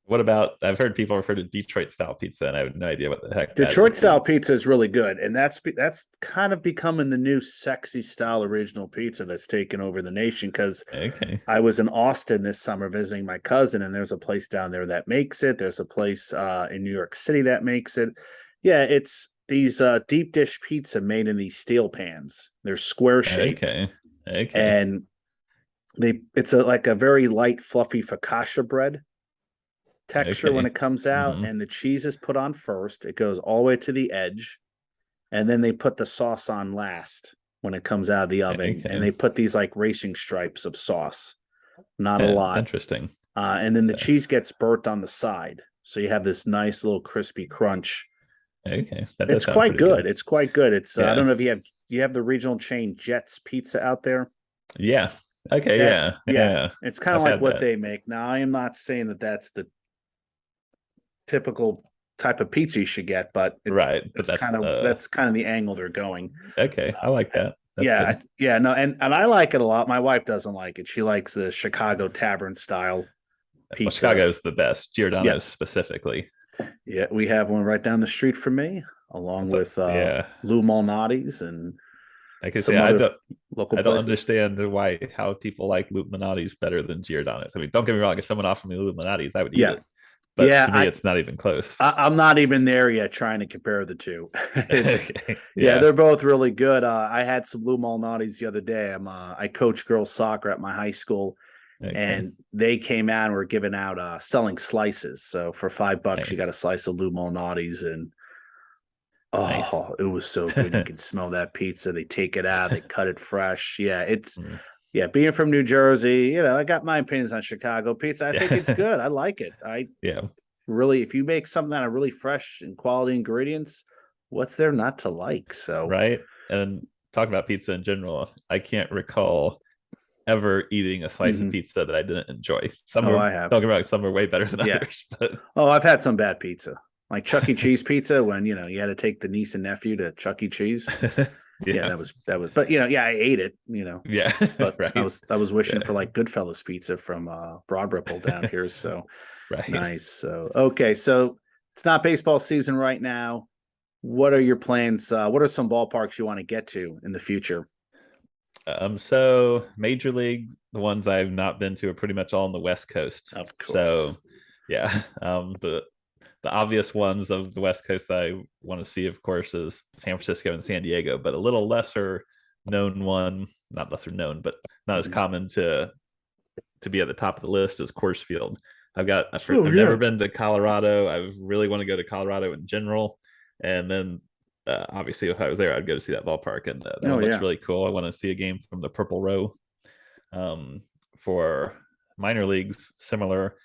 What about, I've heard people refer to Detroit style pizza, and I have no idea what the heck that Detroit is. style pizza is really good, and that's kind of becoming the new sexy style original pizza that's taken over the nation. Because Okay. I was in Austin this summer visiting my cousin, and there's a place down there that makes it. There's a place in New York City that makes it. Yeah, it's these deep dish pizza made in these steel pans. They're square shaped, Okay. Okay. and it's like a very light, fluffy focaccia bread texture when Okay. it comes out, Hmm. and the cheese is put on first. It goes all the way to the edge, and then they put the sauce on last when it comes out of the oven, and Okay. they put these like racing stripes of sauce, not a lot, Interesting. and then the So, cheese gets burnt on the side, so you have this nice little crispy crunch. okay. That does It's sound quite pretty good. good. It's quite good. It's I Yeah. don't know if you have the regional chain Jets Pizza out there. Yeah. Okay. That Yeah. yeah, Yeah. it's kind of I've like had what that. they make. Now I am not saying that that's the typical type of pizza you should get, but Right. But it's that's kind of the angle they're going. okay. I like that. That's Yeah, good. yeah, no, and I like it a lot. My wife doesn't like it. She likes the Chicago tavern style Well, pizza. Chicago is the best. Yeah, Giordano's specifically. yeah, we have one right down the street from me, along It's a, with yeah. Lou Malnati's and I can say some other local I don't places. understand why how people like Illuminati's better than Giordano's. I mean, don't get me wrong. If someone offered me Illuminati's, I would eat Yeah, it. But yeah, to me, it's not even close. I'm not even there yet trying to compare the two. It's yeah, Yeah. they're both really good. I had some Lou Malnati's the other day. I coach girls soccer at my high school, Okay. and they came out and were giving out selling slices. So for $5, you Nice. got a slice of Lou Malnati's, and Nice. oh, it was so good. You can smell that pizza. They take it out, they cut it fresh. Yeah, it's Mm. yeah. Being from New Jersey, I got my opinions on Chicago pizza. I think it's Yeah. good. I like it. I Yeah. really, if you make something out of really fresh and quality ingredients, what's there not to like? So Right. And talk about pizza in general. I can't recall ever eating a slice of mhm. pizza that I didn't enjoy. Some Oh, were, I have. don't get me wrong, some were way better than Yeah. others, but Oh, I've had some bad pizza. Like Chuck E. Cheese pizza when you had to take the niece and nephew to Chuck E. Cheese. Yeah, yeah. that was but yeah, I ate it. Yeah. But I Right. was I was wishing Yeah. for like Goodfellas pizza from Broad Ripple down here. So Right. nice. So okay, so it's not baseball season right now. What are your plans? What are some ballparks you want to get to in the future? So Major League, the ones I've not been to are pretty much all on the West Coast. Of So course. yeah, the obvious ones of the West Coast that I want to see, of course, is San Francisco and San Diego, but a little lesser known one, not lesser known, but not as Mhm. common to be at the top of the list as Coors Field. Oh I've never yeah. been to Colorado. I really want to go to Colorado in general, and then obviously if I was there, I'd go to see that ballpark, and that Oh one looks yeah. really cool. I want to see a game from the Purple Row. For minor leagues, similar.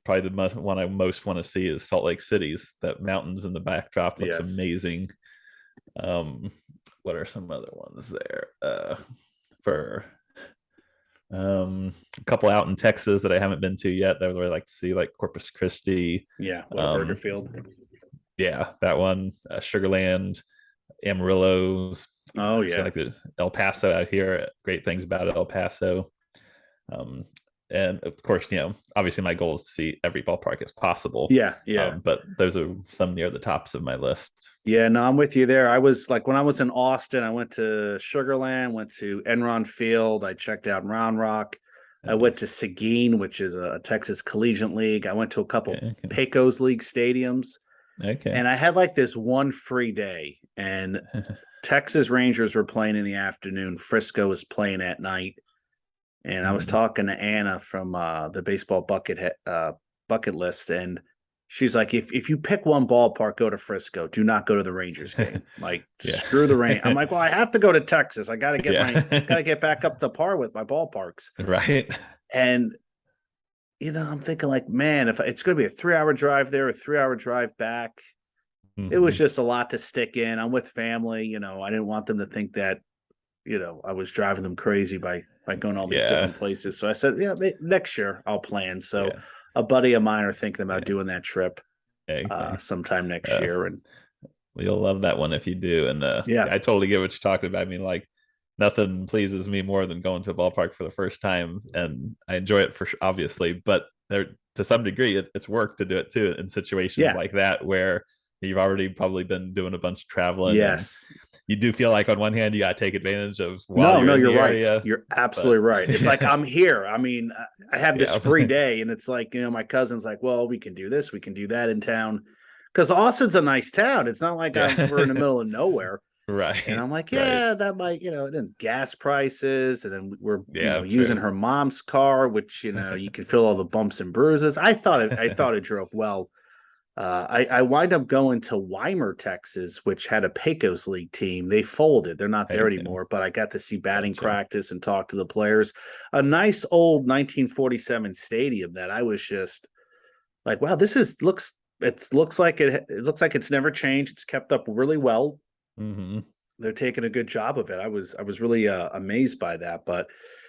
Probably the one I most want to see is Salt Lake City's. That mountains in the backdrop looks Yes. amazing. Um, what are some other ones there? For a couple out in Texas that I haven't been to yet. That I would really like to see, like Corpus Christi. Yeah. Whataburger Um, Field. yeah, that one. Sugarland, Amarillo's. Oh Actually, yeah. like the El Paso out here. Great things about El Paso. Um, and of course, obviously my goal is to see every ballpark as possible. Yeah. Yeah. But those are some near the tops of my list. Yeah, no, I'm with you there. I was like when I was in Austin, I went to Sugarland, went to Enron Field, I checked out Round Rock. I went to Nice. Seguin, which is a Texas Collegiate League. I went to a couple Okay. Pecos League stadiums, Okay. and I had like this one free day. And Texas Rangers were playing in the afternoon. Frisco was playing at night. And I was Hmm. talking to Anna from the baseball bucket list, and she's like, if you pick one ballpark, go to Frisco. Do not go to the Rangers game. Like, Yeah. screw the rain. I'm like, well, I have to go to Texas. I gotta Yeah. get back up to par with my ballparks. Right. And I'm thinking like, man, if it's going to be a 3 hour drive there, a 3 hour drive back, it was Hmm. just a lot to stick in. I'm with family. I didn't want them to think that, I was driving them crazy by going all these Yeah. different places. So I said, yeah, next year I'll plan. So Yeah. a buddy of mine are thinking about Yeah. doing that trip Hey, nice. sometime next Uh, year. And well, you'll love that one if you do. And yeah, I totally get what you're talking about. I mean, like, nothing pleases me more than going to a ballpark for the first time, and I enjoy it obviously. But there, to some degree, it's work to do it too in situations yeah, like that where you've already probably been doing a bunch of traveling, and yes. you do feel like on one hand you got to take advantage of while No, you're no, in you're the right. area, You're but absolutely right. It's like I'm here. I mean, I have this yeah, free day, and it's like, my cousin's like, well, we can do this, we can do that in town. Because Austin's a nice town. It's not like we're in the yeah, middle of nowhere. And right, I'm like, right, yeah, that might, then gas prices, and then we're, yeah, using true. her mom's car, which, you can feel all the bumps and bruises. I thought it drove well. I wind up going to Weimar, Texas, which had a Pecos League team. They folded; they're not there Okay, anymore. But I got to see batting gotcha. practice and talk to the players. A nice old 1947 stadium that I was just like, wow, this is looks. It looks like it looks like it's never changed. It's kept up really well. Hmm. They're taking a good job of it. I was really amazed by that. But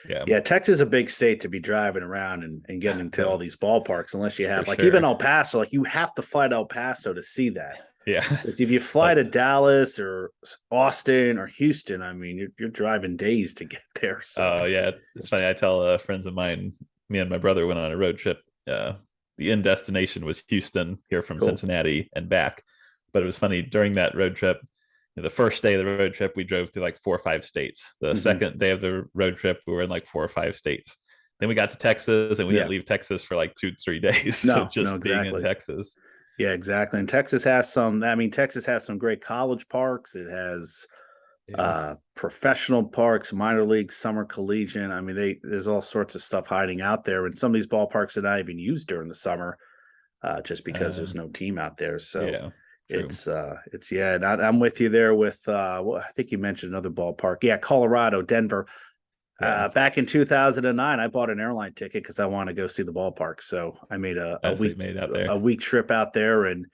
Yeah, yeah, Texas is a big state to be driving around and getting into all no, these ballparks, unless you for have like even sure. El Paso, like you have to fly to El Paso to see that. Yeah, Because if you fly like, to Dallas or Austin or Houston, I mean, you're driving days to get there. So oh yeah, it's funny. I tell friends of mine, me and my brother went on a road trip. The end destination was Houston, here from cool. Cincinnati and back. But it was funny during that road trip. The first day of the road trip, we drove through like 4 or 5 states. The Hmm. second day of the road trip, we were in like 4 or 5 states. Then we got to Texas, and we didn't Yeah. leave Texas for like 2 3 days of No, no, just being in exactly. Texas. Yeah, exactly. And Texas has some, I mean, Texas has some great college parks. It has Yeah. professional parks, minor league, summer collegiate. I mean, there's all sorts of stuff hiding out there. And some of these ballparks are not even used during the summer, just because there's Um, no team out there. So yeah. True. it's yeah. And I'm with you there with well, I think you mentioned another ballpark. Yeah, Colorado, Denver. Yeah. Back in 2009, I bought an airline ticket because I want to go see the ballpark. So I made a As they week made out a there. week trip out there, and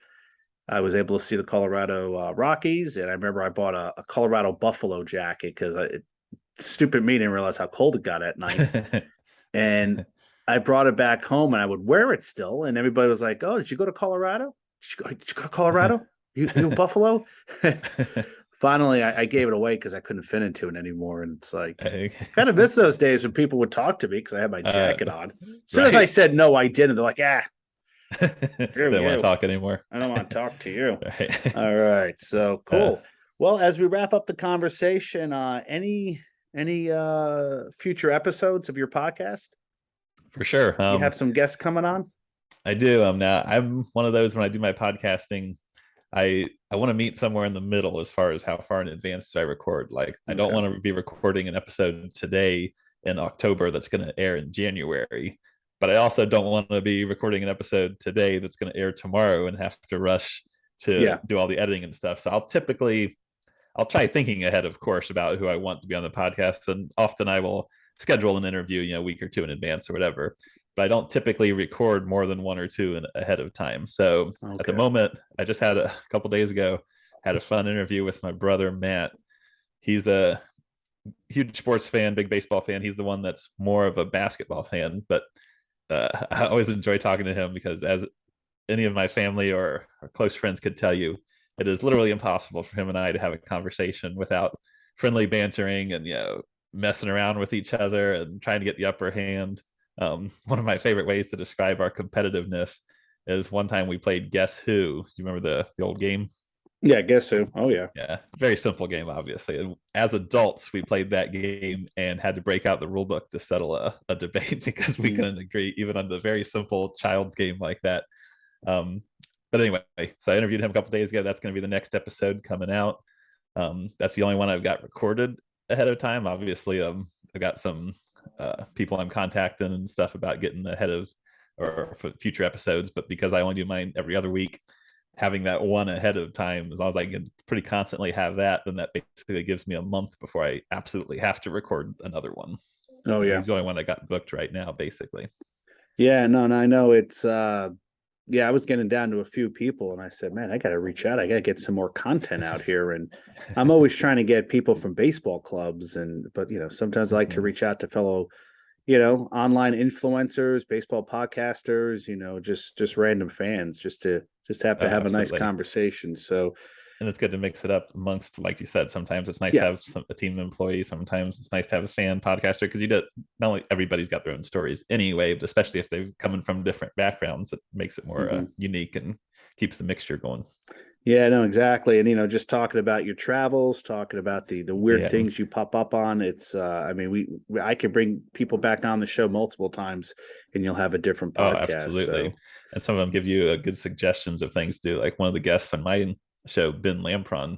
I was able to see the Colorado Rockies. And I remember I bought a Colorado Buffalo jacket because stupid me didn't realize how cold it got at night. And I brought it back home and I would wear it still. And everybody was like, "Oh, did you go to Colorado? Did you go to Colorado? You Buffalo?" Finally, I gave it away because I couldn't fit into it anymore. And it's like, kind of miss those days when people would talk to me because I had my uh, jacket on. As soon as I right. said no, I didn't. They're like, "Ah, screw Don't want to you. talk anymore. I don't want to talk to you." Right. All right, so Uh, cool. Well, as we wrap up the conversation, any future episodes of your podcast? for sure. You have some guests coming on? I do. Now I'm one of those when I do my podcasting, I want to meet somewhere in the middle as far as how far in advance do I record. Like I don't Okay. want to be recording an episode today in October that's going to air in January, but I also don't want to be recording an episode today that's going to air tomorrow and have to rush to Yeah. do all the editing and stuff. So I'll try thinking ahead, of course, about who I want to be on the podcast, and often I will schedule an interview, a week or two in advance or whatever. But I don't typically record more than one or two ahead of time. So at the Okay. moment, I just had a couple days ago had a fun interview with my brother Matt. He's a huge sports fan, big baseball fan. He's the one that's more of a basketball fan, but I always enjoy talking to him because, as any of my family or close friends could tell you, it is literally impossible for him and I to have a conversation without friendly bantering and messing around with each other and trying to get the upper hand. One of my favorite ways to describe our competitiveness is one time we played Guess Who. Do you remember the old game? Yeah, I guess so. Oh yeah. Yeah, very simple game, obviously. And as adults, we played that game and had to break out the rule book to settle a debate because we Mm. couldn't agree even on the very simple child's game like that. Um, but anyway, so I interviewed him a couple days ago. That's going to be the next episode coming out. That's the only one I've got recorded ahead of time. Obviously, I've got some people I'm contacting and stuff about getting ahead of or for future episodes. But because I only do mine every other week, having that one ahead of time, as long as I can pretty constantly have that, then that basically gives me a month before I absolutely have to record another one. Oh So yeah. he's the only one I got booked right now, basically. Yeah, no, I know it's yeah, I was getting down to a few people and I said, man, I got to reach out. I got to get some more content out here. And I'm always trying to get people from baseball clubs but sometimes I like to Mhm. reach out to fellow, online influencers, baseball podcasters, just random fans just have to Oh, have a nice absolutely. conversation. So, And it's good to mix it up amongst, like you said, sometimes it's nice to yeah. have a team employee. Sometimes it's nice to have a fan podcaster because not only everybody's got their own stories anyway, but especially if they're coming from different backgrounds, it makes it more Mhm. unique and keeps the mixture going. Yeah, no, exactly. And just talking about your travels, talking about the weird Yeah. things you pop up on. It's I mean, I could bring people back on the show multiple times and you'll have a different Oh, podcast. absolutely. So, And some of them give you good suggestions of things to do. Like one of the guests on my show, Ben Lampron,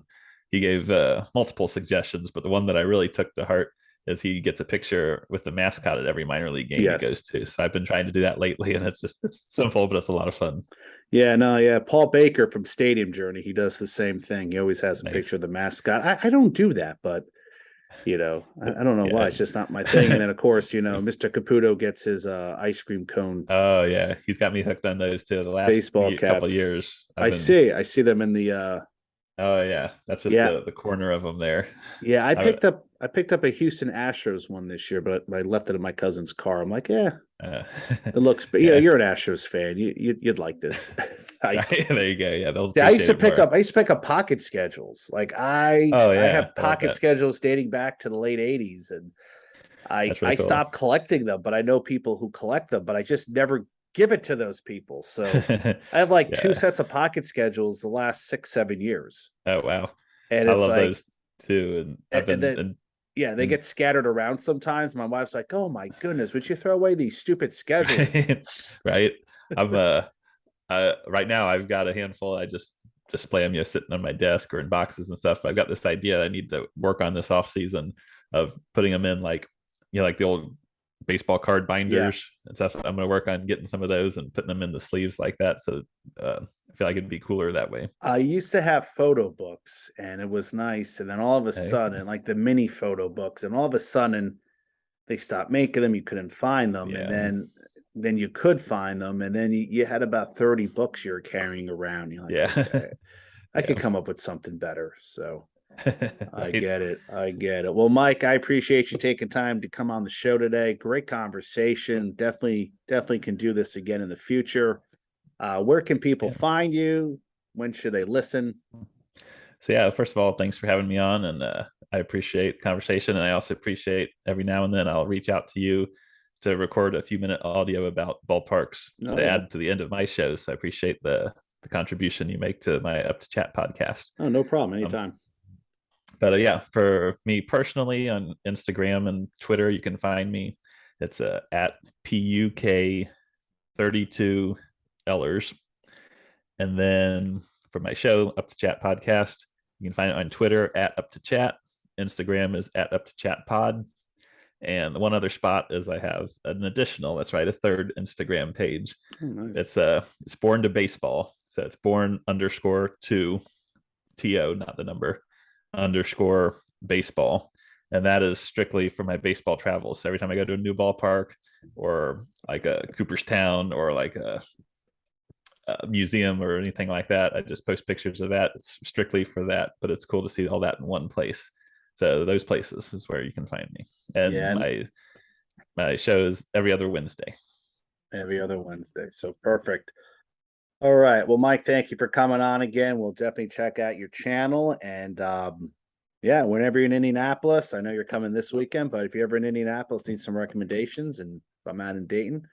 he gave multiple suggestions, but the one that I really took to heart is he gets a picture with the mascot at every minor league game he yes. goes to. So I've been trying to do that lately, and it's simple, but it's a lot of fun. Yeah, no, yeah. Paul Baker from Stadium Journey, he does the same thing. He always has a picture Nice. of the mascot. I don't do that, but I don't know why. Yeah. It's just not my thing. And then of course, Mr. Caputo gets his ice cream cone Oh yeah, he's got me hooked on those too. The last baseball couple of caps. years, I've been. I see them in the Oh yeah, that's just yeah. the corner of them there. Yeah, I, I picked up a Houston Astros one this year, but I left it in my cousin's car. I'm like, yeah, uh, it looks, but yeah, you're an Astros fan. You'd like this. I right there you go. Yeah, they'll Yeah, appreciate it more. I used to pick up pocket schedules. Like Oh I yeah, have I love pocket that. schedules dating back to the late 80s and That's really I cool. stopped collecting them, but I know people who collect them, but I just never give it to those people. So I have like two Yeah. sets of pocket schedules the last 6, 7 years. Oh wow, And I it's love like those too. And I've and been then yeah, they get scattered around sometimes. My wife's like, "Oh my goodness, would you throw away these stupid schedules?" right, right. I'm right now I've got a handful. I just display them, sitting on my desk or in boxes and stuff. But I've got this idea I need to work on this off season of putting them in like like the old baseball card Yeah. binders and stuff. I'm going to work on getting some of those and putting them in the sleeves like that. So I feel like it'd be cooler that way. I used to have photo books and it was nice. And then all of a Okay. sudden, like the mini photo books, and all of a sudden they stopped making them. You couldn't find them. And Yeah. then you could find them. And then you had about 30 books you were carrying around. You're like, Yeah. okay, I could yeah. come up with something better. So I right. get it. I get it. Well, Mike, I appreciate you taking time to come on the show today. Great conversation. Definitely can do this again in the future. Where can people Yeah. find you? When should they listen? So yeah, first of all, thanks for having me on, and I appreciate the conversation, and I also appreciate every now and then I'll reach out to you to record a few minute audio about ballparks Oh to yeah. add to the end of my shows. So I appreciate the contribution you make to my Up to Chat podcast. Oh, no problem. Um, Anytime. but yeah, for me personally on Instagram and Twitter, you can find me. It's at PUK32Ellers. And then for my show, Up to Chat podcast, you can find it on Twitter at Up to Chat. Instagram is at Up to Chat Pod. And the one other spot is I have an additional, that's right, a third Instagram page. Oh, nice. It's Born to Baseball. So it's born underscore to TO, not the number, underscore baseball. And that is strictly for my baseball travels. So every time I go to a new ballpark or like a Cooperstown or like a museum or anything like that, I just post pictures of that. It's strictly for that, but it's cool to see all that in one place. So those places is where you can find me. And Yeah, and my show is every other Wednesday. every other Wednesday. So perfect. All right. Well, Mike, thank you for coming on again. We'll definitely check out your channel. And yeah, whenever you're in Indianapolis, I know you're coming this weekend, but if you're ever in Indianapolis, need some recommendations. And if I'm out in Dayton,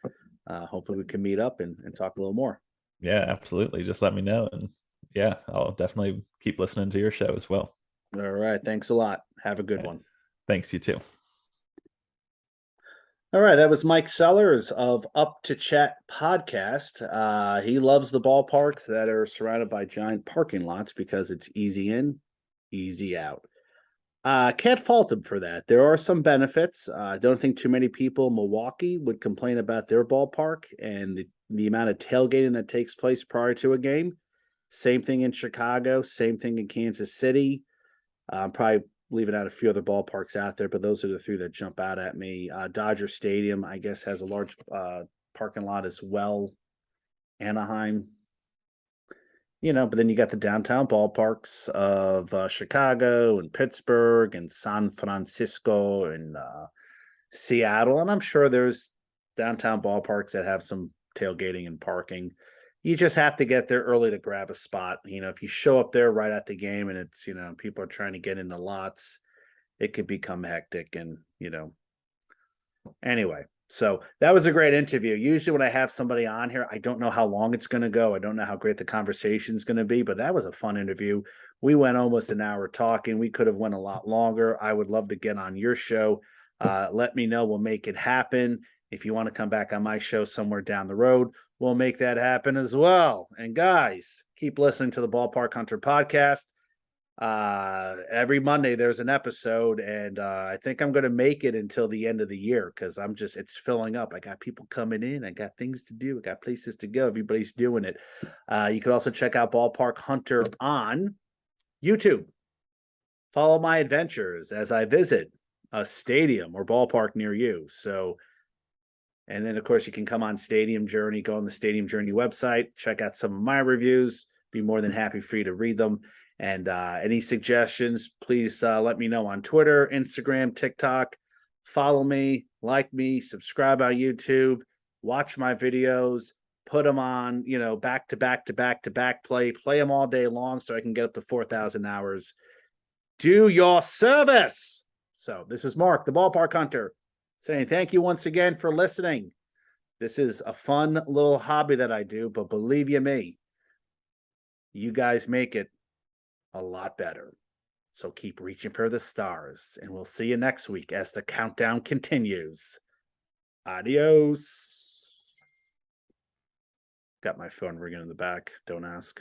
hopefully we can meet up and talk a little more. Yeah, absolutely. Just let me know. And yeah, I'll definitely keep listening to your show as well. All right. Thanks a lot. Have a good one. Thanks, you too. All right, that was Mike Sellers of Up to Chat podcast. He loves the ballparks that are surrounded by giant parking lots because it's easy in, easy out. Can't fault him for that. There are some benefits. I don't think too many people in Milwaukee would complain about their ballpark and the amount of tailgating that takes place prior to a game. Same thing in Chicago, same thing in Kansas City. Probably leaving out a few other ballparks out there, but those are the three that jump out at me. Dodger Stadium, I guess, has a large parking lot as well. Anaheim, but then you got the downtown ballparks of Chicago and Pittsburgh and San Francisco and Seattle. And I'm sure there's downtown ballparks that have some tailgating and parking. You just have to get there early to grab a spot. If you show up there right at the game and it's, people are trying to get in the lots, it could become hectic. And, anyway, so that was a great interview. Usually when I have somebody on here, I don't know how long it's going to go. I don't know how great the conversation is going to be, but that was a fun interview. We went almost an hour talking. We could have went a lot longer. I would love to get on your show. Let me know. We'll make it happen. If you want to come back on my show somewhere down the road, we'll make that happen as well. And guys, keep listening to the Ballpark Hunter podcast. Every Monday there's an episode, and I think I'm going to make it until the end of the year because it's filling up. I got people coming in. I got things to do. I got places to go. Everybody's doing it. You can also check out Ballpark Hunter on YouTube. Follow my adventures as I visit a stadium or ballpark near you. So, and then of course you can come on Stadium Journey, go on the Stadium Journey website, check out some of my reviews. Be more than happy for you to read them. And any suggestions, please let me know on Twitter, Instagram, TikTok. Follow me, like me, subscribe on YouTube, watch my videos, put them on, back to back to back to back play them all day long so I can get up to 4,000 hours. Do your service. So this is Mark, the Ballpark Hunter, saying thank you once again for listening. This is a fun little hobby that I do, but believe you me, you guys make it a lot better. So keep reaching for the stars, and we'll see you next week as the countdown continues. Adios. Got my phone ringing in the back. Don't ask.